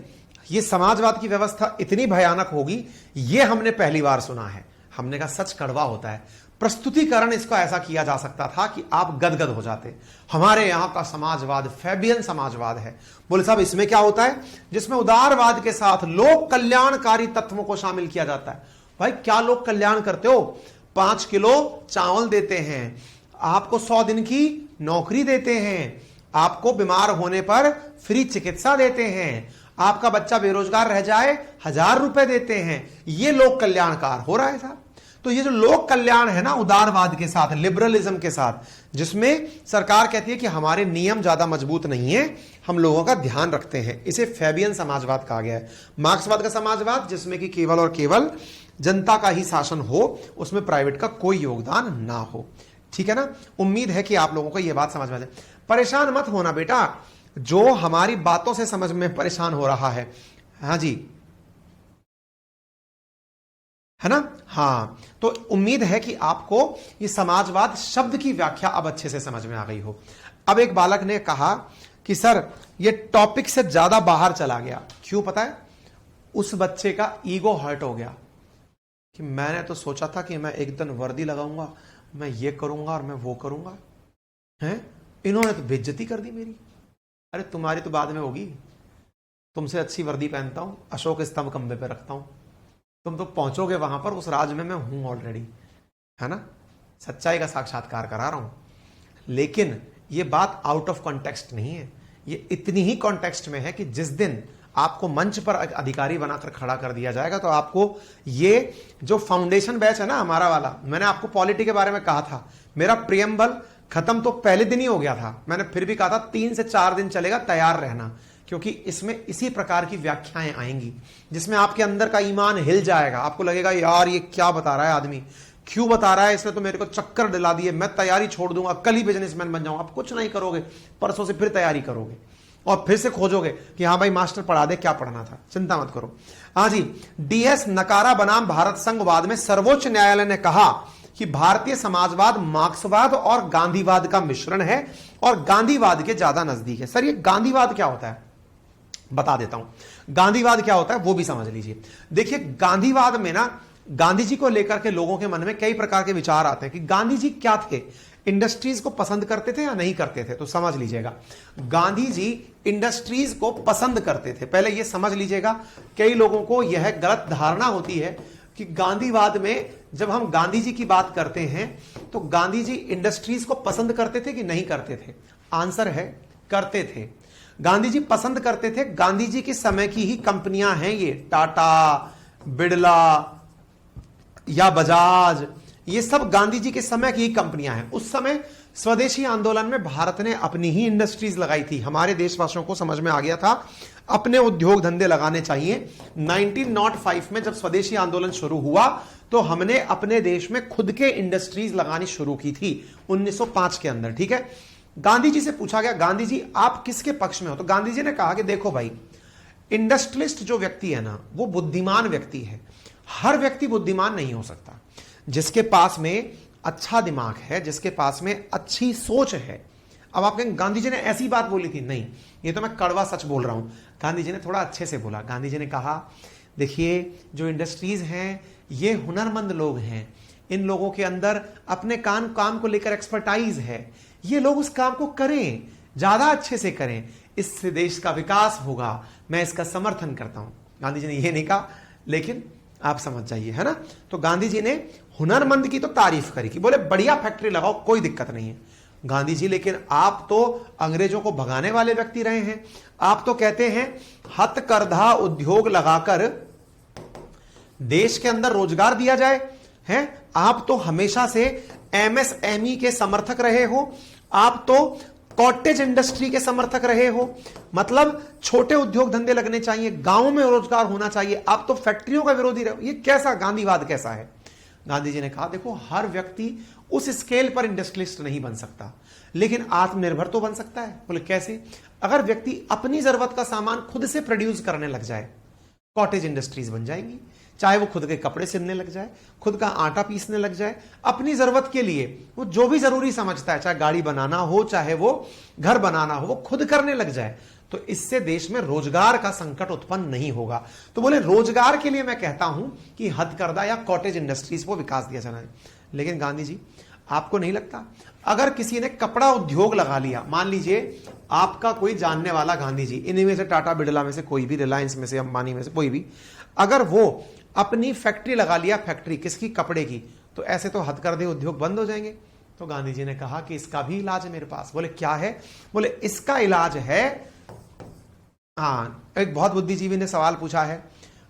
ये समाजवाद की व्यवस्था इतनी भयानक होगी ये हमने पहली बार सुना है। हमने कहा सच कड़वा होता है। प्रस्तुतिकरण इसका ऐसा किया जा सकता था कि आप गदगद हो जाते। हमारे यहां का समाजवाद फैबियन समाजवाद है। बोले साहब इसमें क्या होता है? जिसमें उदारवाद के साथ लोक कल्याणकारी तत्वों को शामिल किया जाता है। भाई क्या लोक कल्याण करते हो? 5 किलो चावल देते हैं, आपको 100 दिन की नौकरी देते हैं, आपको बीमार होने पर फ्री चिकित्सा देते हैं, आपका बच्चा बेरोजगार रह जाए 1000 रुपए देते हैं। ये लोक कल्याणकार हो रहा है साहब। तो ये जो लोक कल्याण है ना, उदारवाद के साथ, लिबरलिज्म के साथ, जिसमें सरकार कहती है कि हमारे नियम ज्यादा मजबूत नहीं है, हम लोगों का ध्यान रखते हैं, इसे फैबियन समाजवाद कहा गया है। मार्क्सवाद का समाजवाद, जिसमें कि केवल और केवल जनता का ही शासन हो, उसमें प्राइवेट का कोई योगदान ना हो। ठीक है ना। उम्मीद है कि आप लोगों को यह बात समझ में आ जाए। परेशान मत होना बेटा, जो हमारी बातों से समझ में परेशान हो रहा है, हाँ जी, है ना। हाँ, तो उम्मीद है कि आपको ये समाजवाद शब्द की व्याख्या अब अच्छे से समझ में आ गई हो। अब एक बालक ने कहा कि सर ये टॉपिक से ज्यादा बाहर चला गया। क्यों पता है? उस बच्चे का ईगो हर्ट हो गया कि मैंने तो सोचा था कि मैं एक दिन वर्दी लगाऊंगा, मैं ये करूंगा और मैं वो करूंगा, हैं इन्होंने तो बेइज्जती कर दी मेरी। अरे तुम्हारी तो बाद में होगी, तुमसे अच्छी वर्दी पहनता हूं, अशोक स्तंभ कंधे पे रखता हूं, तुम तो पहुंचोगे वहां पर, उस राज में मैं हूं ऑलरेडी, है ना। सच्चाई का साक्षात्कार करा रहा हूं। लेकिन ये बात आउट ऑफ कॉन्टेक्स्ट नहीं है, ये इतनी ही कॉन्टेक्स्ट में है कि जिस दिन आपको मंच पर अधिकारी बनाकर खड़ा कर दिया जाएगा, तो आपको ये जो फाउंडेशन बैच है ना हमारा वाला, मैंने आपको पॉलिटी के बारे में कहा था, मेरा प्रियम्बल खत्म तो पहले दिन ही हो गया था, मैंने फिर भी कहा था 3 से 4 दिन चलेगा, तैयार रहना, क्योंकि इसमें इसी प्रकार की व्याख्याएं आएंगी जिसमें आपके अंदर का ईमान हिल जाएगा। आपको लगेगा यार ये क्या बता रहा है आदमी, क्यों बता रहा है, इसने तो मेरे को चक्कर दिला दिए, मैं तैयारी छोड़ दूंगा, कल ही बिजनेसमैन बन जाऊंगा। आप कुछ नहीं करोगे, परसों से फिर तैयारी करोगे और फिर से खोजोगे कि हाँ भाई मास्टर पढ़ा दे, क्या पढ़ना था, चिंता मत करो। हाँ जी, DS नकारा बनाम भारत संघवाद में सर्वोच्च न्यायालय ने कहा कि भारतीय समाजवाद मार्क्सवाद और गांधीवाद का मिश्रण है और गांधीवाद के ज्यादा नजदीक है। सर ये गांधीवाद क्या होता है? बता देता हूं। गांधीवाद क्या होता है वो भी समझ लीजिए। देखिए गांधीवाद में ना, गांधी जी को लेकर के लोगों के मन में कई प्रकार के विचार आते हैं कि गांधी जी क्या थे, इंडस्ट्रीज को पसंद करते थे या नहीं करते थे। तो समझ लीजिएगा, गांधी जी इंडस्ट्रीज को पसंद करते थे। पहले यह समझ लीजिएगा, कई लोगों को यह गलत धारणा होती है कि गांधीवाद में जब हम गांधी जी की बात करते हैं तो गांधी जी इंडस्ट्रीज को पसंद करते थे कि नहीं करते थे? आंसर है करते थे। गांधी जी पसंद करते थे। गांधी जी के समय की ही कंपनियां हैं ये, टाटा, बिड़ला या बजाज, ये सब गांधी जी के समय की ही कंपनियां हैं। उस समय स्वदेशी आंदोलन में भारत ने अपनी ही इंडस्ट्रीज लगाई थी। हमारे देशवासियों को समझ में आ गया था अपने उद्योग धंधे लगाने चाहिए। 1905 में जब स्वदेशी आंदोलन शुरू हुआ तो हमने अपने देश में खुद के इंडस्ट्रीज लगानी शुरू की थी 1905 के अंदर, ठीक है। गांधी जी से पूछा गया, गांधी जी आप किसके पक्ष में हो? तो गांधी जी ने कहा कि देखो भाई, इंडस्ट्रियलिस्ट जो व्यक्ति है ना, वो बुद्धिमान व्यक्ति है। हर व्यक्ति बुद्धिमान नहीं हो सकता। जिसके पास में अच्छा दिमाग है, जिसके पास में अच्छी सोच है। अब आप कहेंगे गांधी जी ने ऐसी बात बोली थी? नहीं, ये तो मैं कड़वा सच बोल रहा हूं। गांधी जी ने थोड़ा अच्छे से बोला। गांधी जी ने कहा देखिए, जो इंडस्ट्रीज हैं ये हुनरमंद लोग हैं, इन लोगों के अंदर अपने काम को लेकर एक्सपर्टाइज है, ये लोग उस काम को करें, ज्यादा अच्छे से करें, इससे देश का विकास होगा, मैं इसका समर्थन करता हूं। गांधी जी ने ये नहीं कहा, लेकिन आप समझ जाइए, है ना। तो गांधी जी ने हुनरमंद की तो तारीफ करी कि बोले बढ़िया फैक्ट्री लगाओ, कोई दिक्कत नहीं है। गांधी जी लेकिन आप तो अंग्रेजों को भगाने वाले व्यक्ति रहे हैं। आप तो कहते हैं हथकरघा उद्योग लगाकर देश के अंदर रोजगार दिया जाए, हैं? आप तो हमेशा से एमएसएमई के समर्थक रहे हो, आप तो कॉटेज इंडस्ट्री के समर्थक रहे हो, मतलब छोटे उद्योग धंधे लगने चाहिए, गांव में रोजगार होना चाहिए, आप तो फैक्ट्रियों का विरोधी रहे हो। ये कैसा गांधीवाद कैसा है? गांधी जी ने कहा देखो, हर व्यक्ति उस स्केल पर इंडस्ट्रियलिस्ट नहीं बन सकता, लेकिन आत्मनिर्भर तो बन सकता है। बोले कैसे? अगर व्यक्ति अपनी जरूरत का सामान खुद से प्रोड्यूस करने लग जाए, कॉटेज इंडस्ट्रीज बन जाएंगी। चाहे वो खुद के कपड़े सिलने लग जाए, खुद का आटा पीसने लग जाए, अपनी जरूरत के लिए वो जो भी जरूरी समझता है, चाहे गाड़ी बनाना हो, चाहे वो घर बनाना हो, वो खुद करने लग जाए, तो इससे देश में रोजगार का संकट उत्पन्न नहीं होगा। तो बोले रोजगार के लिए मैं कहता हूं कि हथकरघा या कॉटेज इंडस्ट्रीज को विकास दिया जाना है। लेकिन गांधी जी, आपको नहीं लगता अगर किसी ने कपड़ा उद्योग लगा लिया, मान लीजिए आपका कोई जानने वाला गांधी जी, इन्हीं में से टाटा बिड़ला में से कोई भी, रिलायंस में से, अंबानी में से कोई भी, अगर वो अपनी फैक्ट्री लगा लिया, फैक्ट्री किसकी? कपड़े की, तो ऐसे तो हथकरघे उद्योग बंद हो जाएंगे। तो गांधी जी ने कहा कि इसका भी इलाज है मेरे पास। बोले क्या है? बोले इसका इलाज है, हाँ, एक बहुत बुद्धिजीवी ने सवाल पूछा है,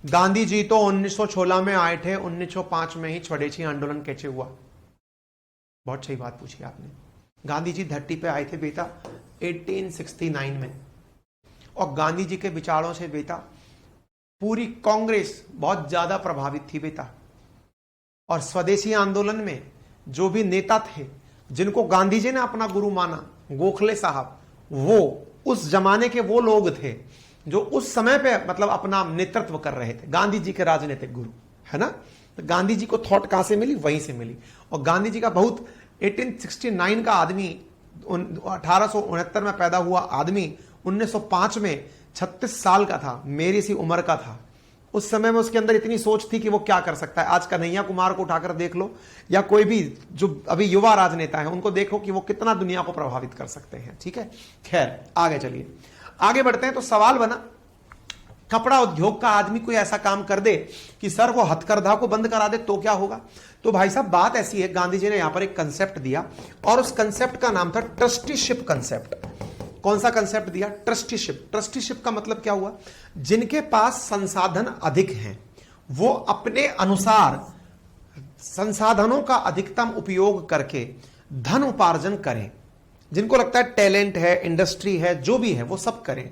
गांधी जी तो 1916 में आए थे, 1905 में ही स्वदेशी आंदोलन कैसे हुआ? बहुत सही बात पूछी आपने। गांधी जी धरती पे आए थे बेटा 1869 में, और गांधी जी के विचारों से बेटा पूरी कांग्रेस बहुत ज्यादा प्रभावित थी बेटा। और स्वदेशी आंदोलन में जो भी नेता थे जिनको गांधी जी ने अपना गुरु माना, गोखले साहब, वो उस जमाने के वो लोग थे जो उस समय पे मतलब अपना नेतृत्व कर रहे थे, गांधी जी के राजनीतिक गुरु, है ना। तो गांधी जी को थॉट कहां से मिली? वहीं से मिली। और गांधी जी का बहुत 1869 का आदमी, 1869 में पैदा हुआ आदमी 1905 में 36 साल का था, मेरी सी उम्र का था। उस समय में उसके अंदर इतनी सोच थी कि वो क्या कर सकता है। आज कन्हैया कुमार को उठाकर देख लो, या कोई भी जो अभी युवा राजनेता है उनको देखो कि वो कितना दुनिया को प्रभावित कर सकते हैं। ठीक है, खैर आगे चलिए, आगे बढ़ते हैं। तो सवाल बना, कपड़ा उद्योग का आदमी कोई ऐसा काम कर दे कि सर वो हथकरघा को बंद करा दे तो क्या होगा? तो भाई साहब बात ऐसी है, गांधी जी ने यहां पर एक कंसेप्ट दिया और उस कंसेप्ट का नाम था ट्रस्टीशिप कंसेप्ट। कौन सा कंसेप्ट दिया? ट्रस्टीशिप। ट्रस्टीशिप का मतलब क्या हुआ? जिनके पास संसाधन अधिक हैं वो अपने अनुसार संसाधनों का अधिकतम उपयोग करके धन उपार्जन करें। जिनको लगता है टैलेंट है, इंडस्ट्री है, जो भी है वो सब करें,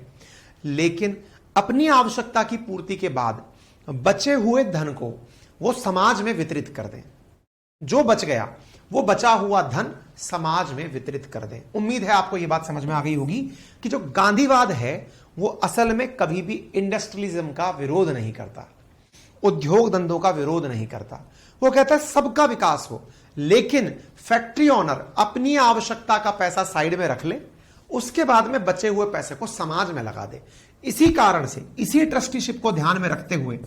लेकिन अपनी आवश्यकता की पूर्ति के बाद बचे हुए धन को वो समाज में वितरित कर दें। जो बच गया वो बचा हुआ धन समाज में वितरित कर दें। उम्मीद है आपको यह बात समझ में आ गई होगी कि जो गांधीवाद है वो असल में कभी भी इंडस्ट्रियलिज्म का विरोध नहीं करता, उद्योग धंधों का विरोध नहीं करता। वो कहता है सबका विकास हो, लेकिन फैक्ट्री ओनर अपनी आवश्यकता का पैसा साइड में रख ले, उसके बाद में बचे हुए पैसे को समाज में लगा दे। इसी कारण से, इसी ट्रस्टीशिप को ध्यान में रखते हुए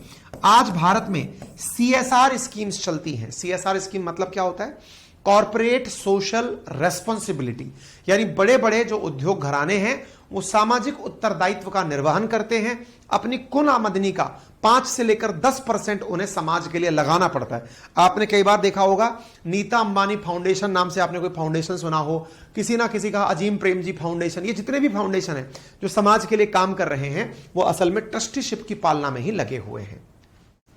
आज भारत में CSR स्कीम्स चलती हैं। CSR स्कीम मतलब क्या होता है? कॉर्पोरेट सोशल रेस्पॉन्सिबिलिटी, यानी बड़े बड़े जो उद्योग घराने हैं वो सामाजिक उत्तरदायित्व का निर्वहन करते हैं। अपनी कुल आमदनी का 5 से लेकर 10% उन्हें समाज के लिए लगाना पड़ता है। आपने कई बार देखा होगा नीता अंबानी फाउंडेशन नाम से आपने कोई फाउंडेशन सुना हो, किसी ना किसी का अजीम प्रेम जी फाउंडेशन, ये जितने भी फाउंडेशन हैं जो समाज के लिए काम कर रहे हैं वो असल में ट्रस्टीशिप की पालना में ही लगे हुए हैं।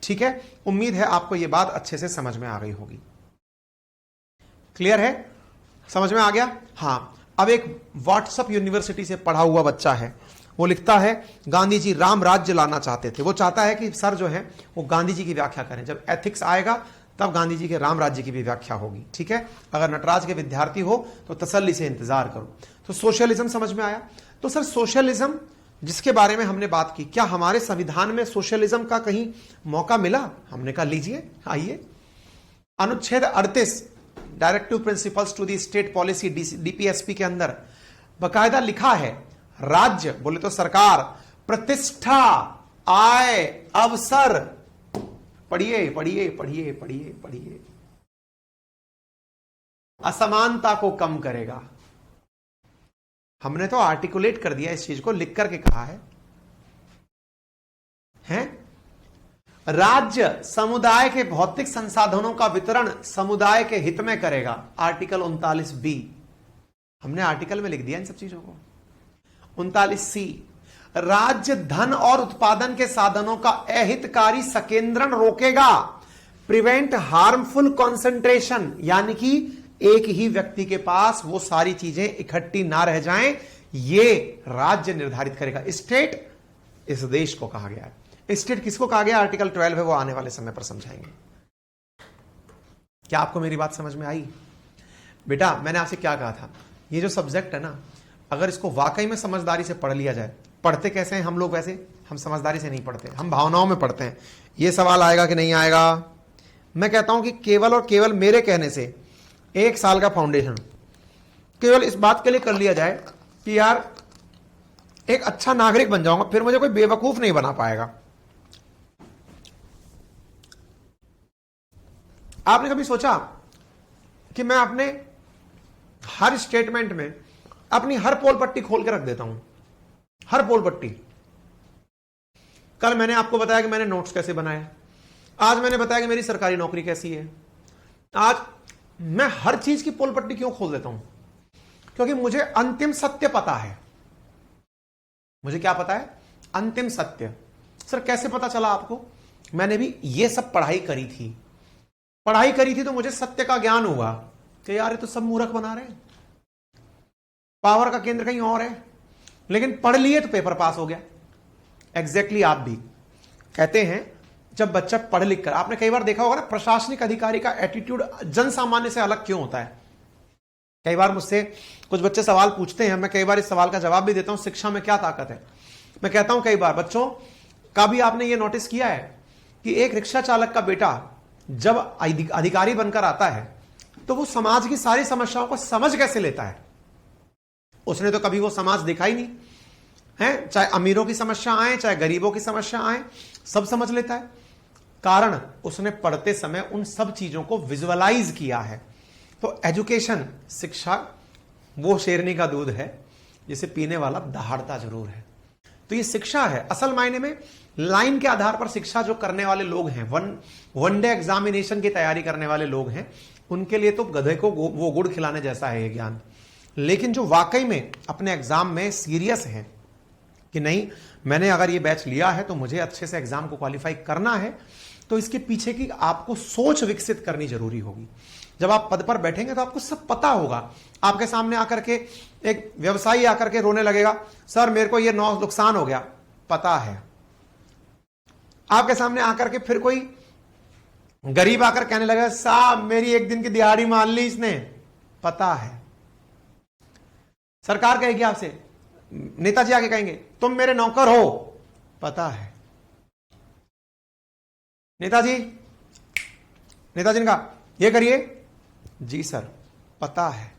ठीक है, उम्मीद है आपको यह बात अच्छे से समझ में आ गई होगी। क्लियर है, समझ में आ गया? हां, अब एक व्हाट्सएप यूनिवर्सिटी से पढ़ा हुआ बच्चा है, वो लिखता है गांधी जी राम राज्य लाना चाहते थे। वो चाहता है कि सर जो है वो गांधी जी की व्याख्या करें, जब एथिक्स आएगा तब गांधी जी के राम राज्य की भी व्याख्या होगी। ठीक है, अगर नटराज के विद्यार्थी हो तो तसल्ली से इंतजार करो। तो सोशलिज्म समझ में आया? तो सर सोशलिज्म जिसके बारे में हमने बात की, क्या हमारे संविधान में सोशलिज्म का कहीं मौका मिला? हमने कहा लीजिए, आइए। अनुच्छेद 38 directive principles to the state policy DPSP के अंदर बकायदा लिखा है राज्य बोले तो सरकार प्रतिष्ठा, आय, अवसर, पढ़िए पढ़िए पढ़िए पढ़िए पढ़िए, असमानता को कम करेगा। हमने तो आर्टिकुलेट कर दिया, इस चीज को लिख करके कहा है, हैं? राज्य समुदाय के भौतिक संसाधनों का वितरण समुदाय के हित में करेगा, आर्टिकल 39B। हमने आर्टिकल में लिख दिया इन सब चीजों को। 39C, राज्य धन और उत्पादन के साधनों का अहितकारी संकेंद्रण रोकेगा, प्रिवेंट हार्मफुल कॉन्सेंट्रेशन, यानी कि एक ही व्यक्ति के पास वो सारी चीजें इकट्ठी ना रह जाएं, ये राज्य निर्धारित करेगा। स्टेट इस देश को कहा गया है। स्टेट किसको कहा गया? आर्टिकल 12 है, वो आने वाले समय पर समझाएंगे। क्या आपको मेरी बात समझ में आई? बेटा मैंने आपसे क्या कहा था, ये जो सब्जेक्ट है ना, अगर इसको वाकई में समझदारी से पढ़ लिया जाए, पढ़ते कैसे हैं हम लोग? वैसे हम समझदारी से नहीं पढ़ते, हम भावनाओं में पढ़ते हैं। ये सवाल आएगा कि नहीं आएगा? मैं कहता हूं कि केवल और केवल मेरे कहने से 1 साल का फाउंडेशन केवल इस बात के लिए कर लिया जाए कि यार एक अच्छा नागरिक बन जाऊंगा, फिर मुझे कोई बेवकूफ नहीं बना पाएगा। आपने कभी सोचा कि मैं अपने हर स्टेटमेंट में अपनी हर पोल पट्टी खोल के रख देता हूं, हर पोल पट्टी। कल मैंने आपको बताया कि मैंने नोट्स कैसे बनाए, आज मैंने बताया कि मेरी सरकारी नौकरी कैसी है। आज मैं हर चीज की पोल पट्टी क्यों खोल देता हूं? क्योंकि मुझे अंतिम सत्य पता है। मुझे क्या पता है? अंतिम सत्य। सर कैसे पता चला आपको? मैंने भी ये सब पढ़ाई करी थी, तो मुझे सत्य का ज्ञान हुआ कि यार ये तो सब मूर्ख बना रहे हैं, पावर का केंद्र कहीं और है, लेकिन पढ़ लिए तो पेपर पास हो गया। एग्जैक्टली आप भी कहते हैं जब बच्चा पढ़ लिख कर, आपने कई बार देखा होगा ना, प्रशासनिक अधिकारी का एटीट्यूड जन सामान्य से अलग क्यों होता है? कई बार मुझसे कुछ बच्चे सवाल पूछते हैं, मैं कई बार इस सवाल का जवाब भी देता हूं, शिक्षा में क्या ताकत है। मैं कहता हूं कई बार बच्चों का भी आपने ये नोटिस किया है कि एक रिक्शा चालक का बेटा जब अधिकारी बनकर आता है तो वो समाज की सारी समस्याओं को समझ कैसे लेता है? उसने तो कभी वो समाज देखा ही नहीं है, चाहे अमीरों की समस्या आए चाहे गरीबों की समस्या आए, सब समझ लेता है। कारण उसने पढ़ते समय उन सब चीजों को विजुअलाइज किया है। तो एजुकेशन, शिक्षा वो शेरनी का दूध है जिसे पीने वाला दहाड़ता जरूर है। तो ये शिक्षा है असल मायने में। लाइन के आधार पर शिक्षा जो करने वाले लोग हैं, वन डे एग्जामिनेशन की तैयारी करने वाले लोग हैं, उनके लिए तो गधे को वो गुड़ खिलाने जैसा है ये ज्ञान। लेकिन जो वाकई में अपने एग्जाम में सीरियस है कि नहीं, मैंने अगर ये बैच लिया है तो मुझे अच्छे से एग्जाम को क्वालिफाई करना है, तो इसके पीछे की आपको सोच विकसित करनी जरूरी होगी। जब आप पद पर बैठेंगे तो आपको सब पता होगा। आपके सामने आकर के एक व्यवसायी आकर के रोने लगेगा, सर मेरे को ये नुकसान हो गया, पता है। आपके सामने आकर के फिर कोई गरीब आकर कहने लगा, साहब मेरी एक दिन की दिहाड़ी मान ली इसने, पता है। सरकार कहेगी आपसे, नेताजी आके कहेंगे तुम मेरे नौकर हो, पता है। नेताजी ने कहा ये करिए, जी सर पता है।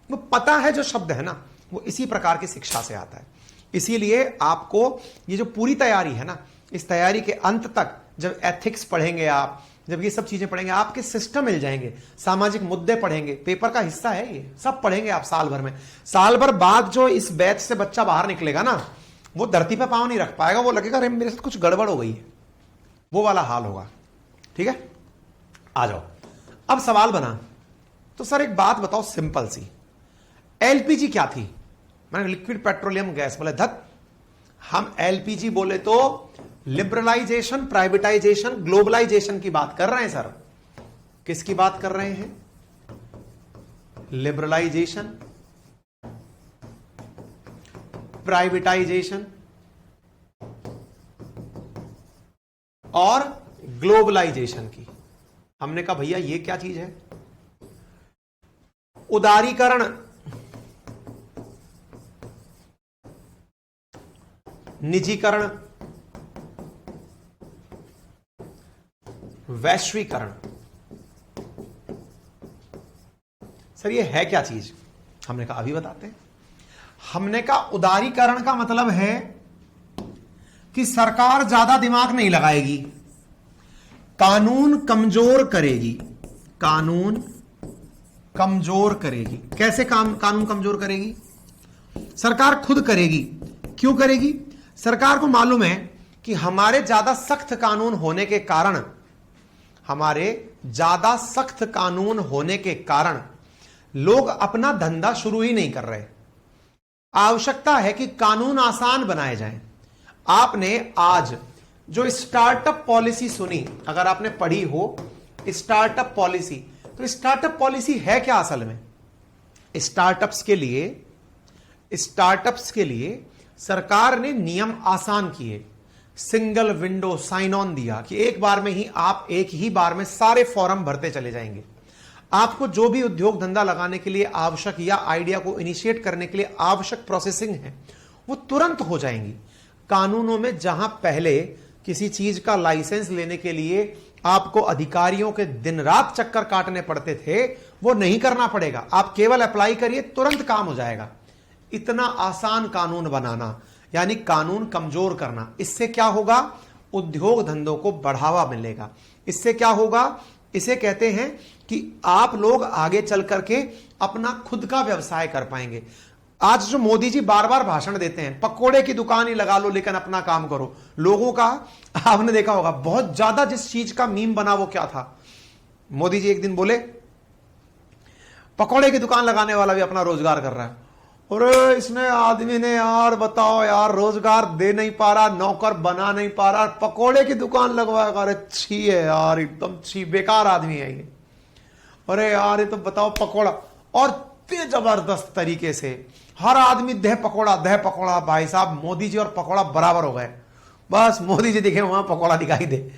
वो पता है जो शब्द है ना, वो इसी प्रकार की शिक्षा से आता है। इसीलिए आपको ये जो पूरी तैयारी है ना, इस तैयारी के अंत तक जब एथिक्स पढ़ेंगे आप, जब ये सब चीजें पढ़ेंगे आपके सिस्टम मिल जाएंगे, सामाजिक मुद्दे पढ़ेंगे, पेपर का हिस्सा है ये सब पढ़ेंगे आप साल भर में। साल भर बाद जो इस बैच से बच्चा बाहर निकलेगा ना, वो धरती पे पांव नहीं रख पाएगा, वो लगेगा अरे मेरे साथ कुछ गड़बड़ हो गई है, वो वाला हाल होगा। ठीक है, आ जाओ। अब सवाल बना, तो सर एक बात बताओ सिंपल सी, एलपीजी क्या थी? मैंने लिक्विड पेट्रोलियम गैस। बोले धत, हम एलपीजी बोले तो लिबरलाइजेशन, प्राइवेटाइजेशन, ग्लोबलाइजेशन की बात कर रहे हैं सर। किसकी बात कर रहे हैं? लिबरलाइजेशन, प्राइवेटाइजेशन और ग्लोबलाइजेशन की। हमने कहा भैया ये क्या चीज है? उदारीकरण, निजीकरण, वैश्वीकरण। सर ये है क्या चीज? हमने कहा अभी बताते हैं। हमने कहा उदारीकरण का मतलब है कि सरकार ज्यादा दिमाग नहीं लगाएगी, कानून कमजोर करेगी। कानून कमजोर करेगी। कैसे कानून कमजोर करेगी? सरकार खुद करेगी। क्यों करेगी? सरकार को मालूम है कि हमारे ज्यादा सख्त कानून होने के कारण, हमारे ज्यादा सख्त कानून होने के कारण लोग अपना धंधा शुरू ही नहीं कर रहे। आवश्यकता है कि कानून आसान बनाए जाएं। आपने आज जो स्टार्टअप पॉलिसी सुनी, अगर आपने पढ़ी हो स्टार्टअप पॉलिसी, तो स्टार्टअप पॉलिसी है क्या असल में? स्टार्टअप्स के लिए सरकार ने नियम आसान किए, सिंगल विंडो साइन ऑन दिया कि एक बार में ही आप एक ही बार में सारे फॉर्म भरते चले जाएंगे। आपको जो भी उद्योग धंधा लगाने के लिए आवश्यक या आइडिया को इनिशिएट करने के लिए आवश्यक प्रोसेसिंग है वो तुरंत हो जाएंगी। कानूनों में जहां पहले किसी चीज का लाइसेंस लेने के लिए आपको अधिकारियों के दिन रात चक्कर काटने पड़ते थे, वो नहीं करना पड़ेगा। आप केवल अप्लाई करिए, तुरंत काम हो जाएगा। इतना आसान कानून बनाना यानी कानून कमजोर करना। इससे क्या होगा? उद्योग धंधों को बढ़ावा मिलेगा। इससे क्या होगा? इसे कहते हैं कि आप लोग आगे चल करके अपना खुद का व्यवसाय कर पाएंगे। आज जो मोदी जी बार बार भाषण देते हैं, पकोड़े की दुकान ही लगा लो लेकिन अपना काम करो, लोगों का आपने देखा होगा बहुत ज्यादा जिस चीज का मीम बना वो क्या था? मोदी जी एक दिन बोले पकोड़े की दुकान लगाने वाला भी अपना रोजगार कर रहा है। अरे इसने आदमी ने यार बताओ यार, रोजगार दे नहीं पा रहा, नौकर बना नहीं पा रहा, पकोड़े की दुकान लगवाएगा। अरे छी है यार, एकदम छी, बेकार आदमी है ये। अरे यार ये तो बताओ पकोड़ा, और इतने जबरदस्त तरीके से हर आदमी दह पकोड़ा। भाई साहब मोदी जी और पकोड़ा बराबर हो गए। बस मोदी जी दिखे वहां पकोड़ा दिखाई दे,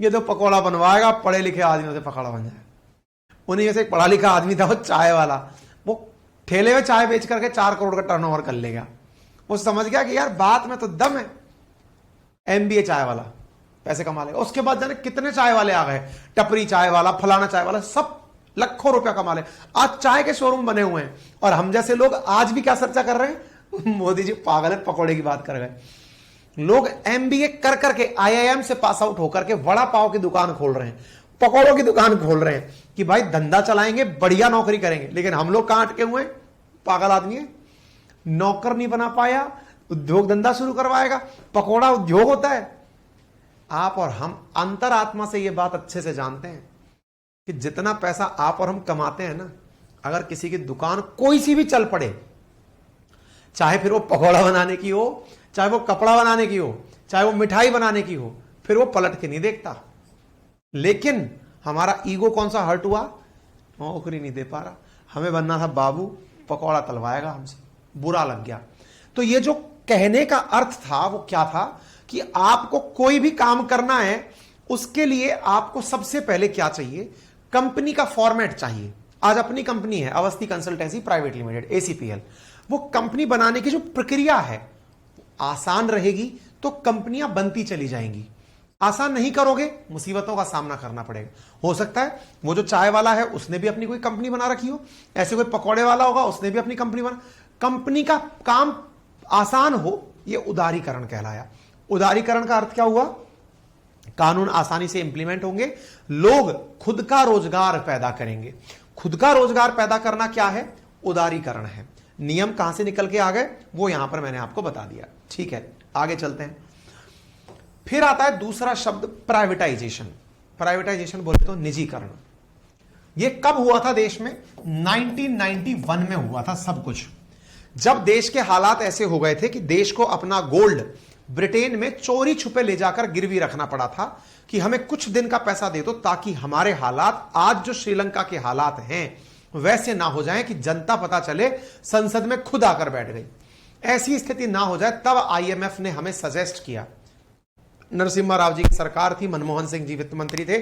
ये तो पकोड़ा बनवाएगा, पढ़े लिखे आदमियों से पकोड़ा बन जाए। उन्हीं में से एक पढ़ा लिखा आदमी था, वो चाय वाला, वो ठेले में चाय बेच करके 4 करोड़ का टर्नओवर कर लेगा। वो समझ गया कि यार बात में तो दम है। एमबीए चाय वाला पैसे कमा लेगा। उसके बाद जाने कितने चाय वाले आ गए, टपरी चाय वाला, फलाना चाय वाला, सब लाखों रुपया कमा ले। आज चाय के शोरूम बने हुए हैं और हम जैसे लोग आज भी क्या चर्चा कर रहे हैं? मोदी जी पागल है, पकोड़े की बात कर गए। लोग एमबीए कर करके आईआईएम से पास आउट होकर के वड़ा पाव की दुकान खोल रहे हैं, पकोड़ों की दुकान खोल रहे हैं कि भाई धंधा चलाएंगे, बढ़िया नौकरी करेंगे। लेकिन हम लोग कहां अटके हुए? पागल आदमी है, नौकर नहीं बना पाया, उद्योग धंधा शुरू करवाएगा। पकोड़ा उद्योग होता है। आप और हम अंतरात्मा से यह बात अच्छे से जानते हैं कि जितना पैसा आप और हम कमाते हैं ना, अगर किसी की दुकान कोई सी भी चल पड़े, चाहे फिर वो पकोड़ा बनाने की हो, चाहे वो कपड़ा बनाने की हो, चाहे वो मिठाई बनाने की हो, फिर वो पलट के नहीं देखता। लेकिन हमारा ईगो कौन सा हर्ट हुआ? नौकरी नहीं दे पा रहा, हमें बनना था बाबू, पकौड़ा तलवाएगा हमसे, बुरा लग गया। तो ये जो कहने का अर्थ था वो क्या था कि आपको कोई भी काम करना है, उसके लिए आपको सबसे पहले क्या चाहिए? कंपनी का फॉर्मेट चाहिए। आज अपनी कंपनी है अवस्थी कंसल्टेंसी प्राइवेट लिमिटेड, एसीपीएल। वो कंपनी बनाने की जो प्रक्रिया है आसान रहेगी तो कंपनियां बनती चली जाएंगी। आसान नहीं करोगे, मुसीबतों का सामना करना पड़ेगा। हो सकता है वो जो चाय वाला है उसने भी अपनी कोई कंपनी बना रखी हो, ऐसे कोई पकौड़े वाला होगा उसने भी अपनी कंपनी बना। कंपनी का काम आसान हो, ये उदारीकरण कहलाया। उदारीकरण का अर्थ क्या हुआ कानून आसानी से इंप्लीमेंट होंगे, लोग खुद का रोजगार पैदा करेंगे। खुद का रोजगार पैदा करना क्या है? उदारीकरण है। नियम कहां से निकल के आ गए वो यहां पर मैंने आपको बता दिया। ठीक है, आगे चलते हैं। फिर आता है दूसरा शब्द प्राइवेटाइजेशन। प्राइवेटाइजेशन बोले तो निजीकरण। यह कब हुआ था देश में? 1991 में हुआ था सब कुछ। जब देश के हालात ऐसे हो गए थे कि देश को अपना गोल्ड ब्रिटेन में चोरी छुपे ले जाकर गिरवी रखना पड़ा था कि हमें कुछ दिन का पैसा दे दो ताकि हमारे हालात आज जो श्रीलंका के हालात हैं वैसे ना हो जाएं कि जनता पता चले संसद में खुद आकर बैठ गई। ऐसी स्थिति ना हो जाए, तब आईएमएफ ने हमें सजेस्ट किया। नरसिम्हा राव जी की सरकार थी, मनमोहन सिंह जी वित्त मंत्री थे,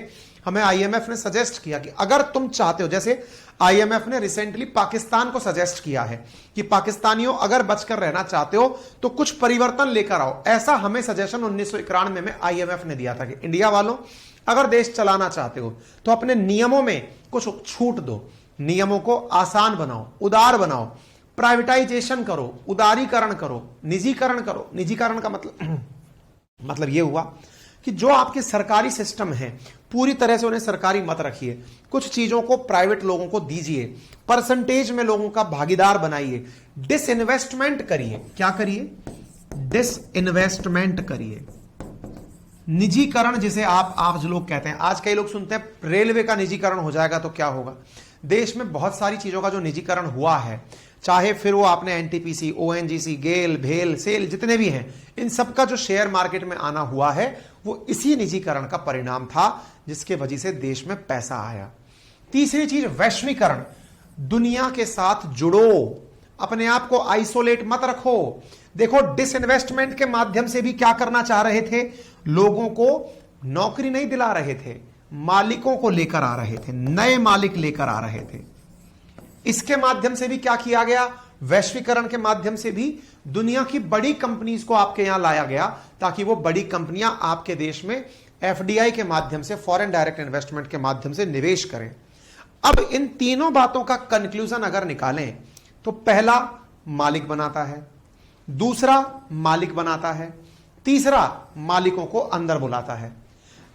हमें आईएमएफ ने सजेस्ट किया कि अगर तुम चाहते हो, जैसे आईएमएफ ने रिसेंटली पाकिस्तान को सजेस्ट किया है कि पाकिस्तानियों अगर बचकर रहना चाहते हो तो कुछ परिवर्तन लेकर आओ। ऐसा हमें सजेशन 1991 में आईएमएफ ने दिया था कि इंडिया वालों, अगर देश चलाना चाहते हो तो अपने नियमों में कुछ छूट दो, नियमों को आसान बनाओ, उदार बनाओ, प्राइवेटाइजेशन करो, उदारीकरण करो, निजीकरण करो। निजीकरण का मतलब यह हुआ कि जो आपके सरकारी सिस्टम है पूरी तरह से उन्हें सरकारी मत रखिए, कुछ चीजों को प्राइवेट लोगों को दीजिए, परसेंटेज में लोगों का भागीदार बनाइए, डिसइन्वेस्टमेंट करिए। क्या करिए? डिसइन्वेस्टमेंट करिए। निजीकरण जिसे आप जो लोग कहते हैं, आज कई लोग सुनते हैं रेलवे का निजीकरण हो जाएगा तो क्या होगा। देश में बहुत सारी चीजों का जो निजीकरण हुआ है, चाहे फिर वो आपने एनटीपीसी, ओएनजीसी, गेल, भेल, सेल जितने भी हैं, इन सब का जो शेयर मार्केट में आना हुआ है वो इसी निजीकरण का परिणाम था जिसके वजह से देश में पैसा आया। तीसरी चीज वैश्वीकरण। दुनिया के साथ जुड़ो, अपने आप को आइसोलेट मत रखो। देखो, डिसइन्वेस्टमेंट के माध्यम से भी क्या करना चाह रहे थे? लोगों को नौकरी नहीं दिला रहे थे, मालिकों को लेकर आ रहे थे, नए मालिक लेकर आ रहे थे। इसके माध्यम से भी क्या किया गया? वैश्वीकरण के माध्यम से भी दुनिया की बड़ी कंपनीज को आपके यहां लाया गया ताकि वो बड़ी कंपनियां आपके देश में एफडीआई के माध्यम से, फॉरेन डायरेक्ट इन्वेस्टमेंट के माध्यम से निवेश करें। अब इन तीनों बातों का कंक्लूजन अगर निकालें तो पहला मालिक बनाता है, दूसरा मालिक बनाता है, तीसरा मालिकों को अंदर बुलाता है।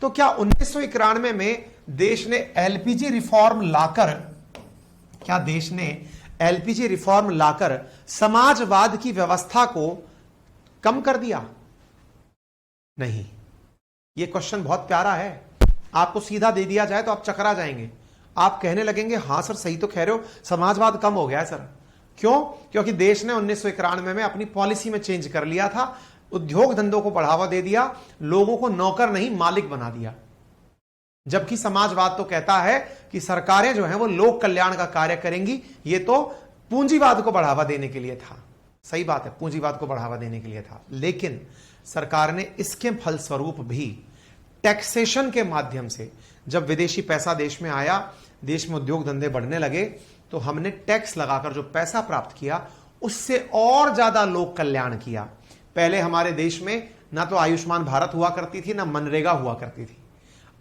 तो क्या 1991 में देश ने एलपीजी रिफॉर्म लाकर, क्या देश ने एलपीजी रिफॉर्म लाकर समाजवाद की व्यवस्था को कम कर दिया? नहीं। यह क्वेश्चन बहुत प्यारा है, आपको सीधा दे दिया जाए तो आप चकरा जाएंगे। आप कहने लगेंगे हां सर सही तो कह रहे हो, समाजवाद कम हो गया है सर। क्यों? क्योंकि देश ने 1991 में अपनी पॉलिसी में चेंज कर लिया था, उद्योग धंधों को बढ़ावा दे दिया, लोगों को नौकर नहीं मालिक बना दिया। जबकि समाजवाद तो कहता है कि सरकारें जो हैं वो लोक कल्याण का कार्य करेंगी। ये तो पूंजीवाद को बढ़ावा देने के लिए था। सही बात है, पूंजीवाद को बढ़ावा देने के लिए था, लेकिन सरकार ने इसके फलस्वरूप भी टैक्सेशन के माध्यम से, जब विदेशी पैसा देश में आया, देश में उद्योग धंधे बढ़ने लगे, तो हमने टैक्स लगाकर जो पैसा प्राप्त किया उससे और ज्यादा लोक कल्याण किया। पहले हमारे देश में ना तो आयुष्मान भारत हुआ करती थी, ना मनरेगा हुआ करती थी।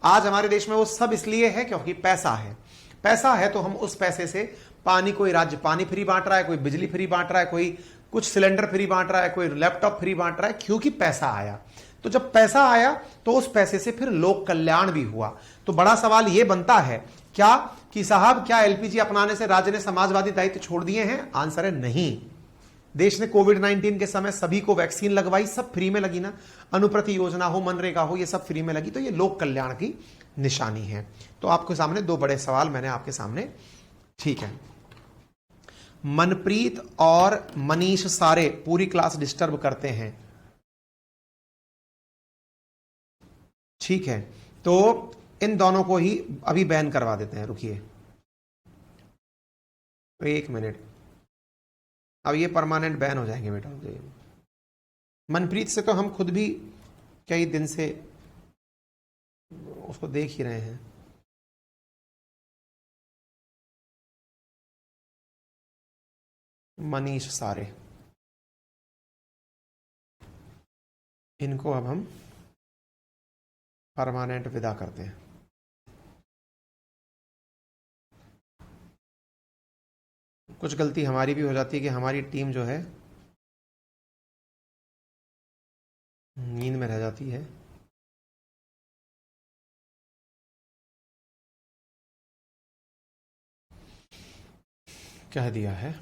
आज हमारे देश में वो सब इसलिए है क्योंकि पैसा है। पैसा है तो हम उस पैसे से पानी, कोई राज्य पानी फ्री बांट रहा है, कोई बिजली फ्री बांट रहा है, कोई कुछ सिलेंडर फ्री बांट रहा है, कोई लैपटॉप फ्री बांट रहा है, क्योंकि पैसा आया। तो जब पैसा आया तो उस पैसे से फिर लोक कल्याण भी हुआ। तो बड़ा सवाल यह बनता है क्या कि साहब क्या एलपीजी अपनाने से राज्य ने समाजवादी दायित्व छोड़ दिए हैं? आंसर है नहीं। देश ने कोविड-19 के समय सभी को वैक्सीन लगवाई, सब फ्री में लगी ना, अनुप्रति योजना हो, मनरेगा हो, ये सब फ्री में लगी। तो ये लोक कल्याण की निशानी है। तो आपके सामने दो बड़े सवाल मैंने आपके सामने, ठीक है। मनप्रीत और मनीष सारे पूरी क्लास डिस्टर्ब करते हैं, ठीक है, तो इन दोनों को ही अभी बैन करवा देते हैं। रुकिए एक मिनट, अब ये परमानेंट बैन हो जाएंगे बेटा। मनप्रीत से तो हम खुद भी कई दिन से उसको देख ही रहे हैं। मनीष सारे, इनको अब हम परमानेंट विदा करते हैं। कुछ गलती हमारी भी हो जाती है कि हमारी टीम जो है नींद में रह जाती है। कह दिया है।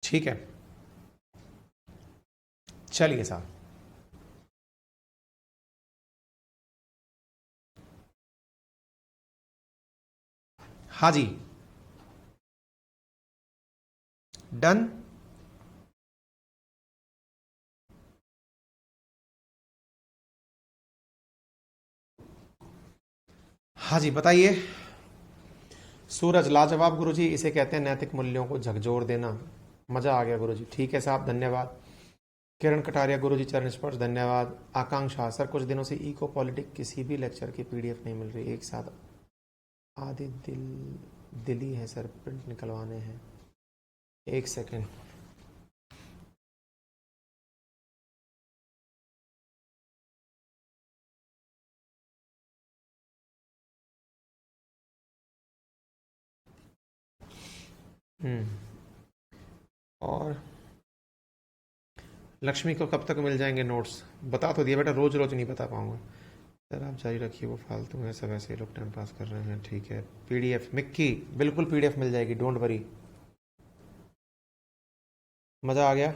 ठीक है, चलिए साहब। हाँ जी, डन। हाँ जी, बताइए। सूरज, लाजवाब गुरुजी, इसे कहते हैं नैतिक मूल्यों को झकझोर देना। मजा आ गया गुरुजी, ठीक है साहब, धन्यवाद। किरण कटारिया, गुरुजी चरण स्पर्श, धन्यवाद। आकांक्षा, सर कुछ दिनों से इको पॉलिटिक किसी भी लेक्चर की पीडीएफ नहीं मिल रही, एक साथ आधी दिली है सर, प्रिंट निकलवाने हैं। एक सेकेंड। और लक्ष्मी को कब तक मिल जाएंगे नोट्स? बता तो दिया बेटा, रोज रोज नहीं बता पाऊंगा। सर आप जारी रखिए, वो फालतू में सब ऐसे ही लोग टाइम पास कर रहे हैं। ठीक है, पीडीएफ मिक्की, बिल्कुल पीडीएफ मिल जाएगी, डोंट वरी। मजा आ गया।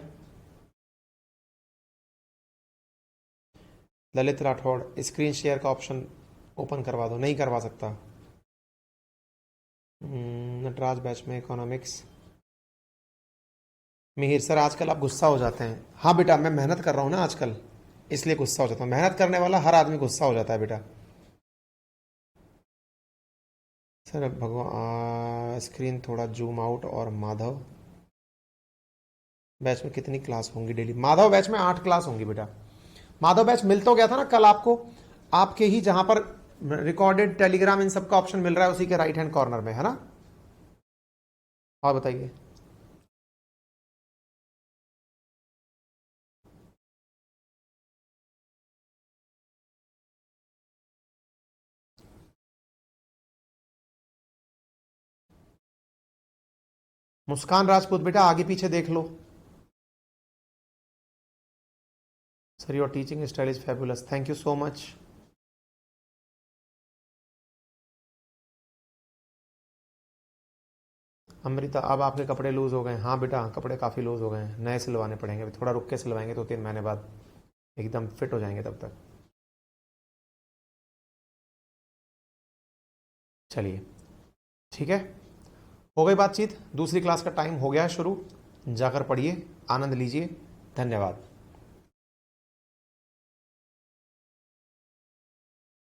ललित राठौड़, स्क्रीन शेयर का ऑप्शन ओपन करवा दो। नहीं करवा सकता। नटराज बैच में इकोनॉमिक्स। मिहिर सर, आजकल आप गुस्सा हो जाते हैं। हाँ बेटा, मैं मेहनत कर रहा हूँ ना आजकल, इसलिए गुस्सा हो जाता हूँ। मेहनत करने वाला हर आदमी गुस्सा हो जाता है बेटा। सर भगवान, स्क्रीन थोड़ा जूम आउट। और माधव बैच में कितनी क्लास होंगी डेली? माधव बैच में 8 क्लास होंगी बेटा। माधव बैच मिल तो गया था ना कल आपको, आपके ही जहां पर रिकॉर्डेड टेलीग्राम इन सब का ऑप्शन मिल रहा है, उसी के राइट हैंड कॉर्नर में है ना। और बताइए। मुस्कान राजपूत, बेटा आगे पीछे देख लो। Sir your teaching style is fabulous, thank you so much. Amrita, अब आपके कपड़े लूज हो गए? हाँ बेटा, कपड़े काफी लूज हो गए हैं, नए सिलवाने पड़ेंगे, थोड़ा रुक के सिलवाएंगे, 2-3 महीने बाद एकदम फिट हो जाएंगे तब तक। चलिए ठीक है, हो गई बातचीत। दूसरी क्लास का टाइम हो गया है शुरू, जाकर पढ़िए, आनंद लीजिए। धन्यवाद।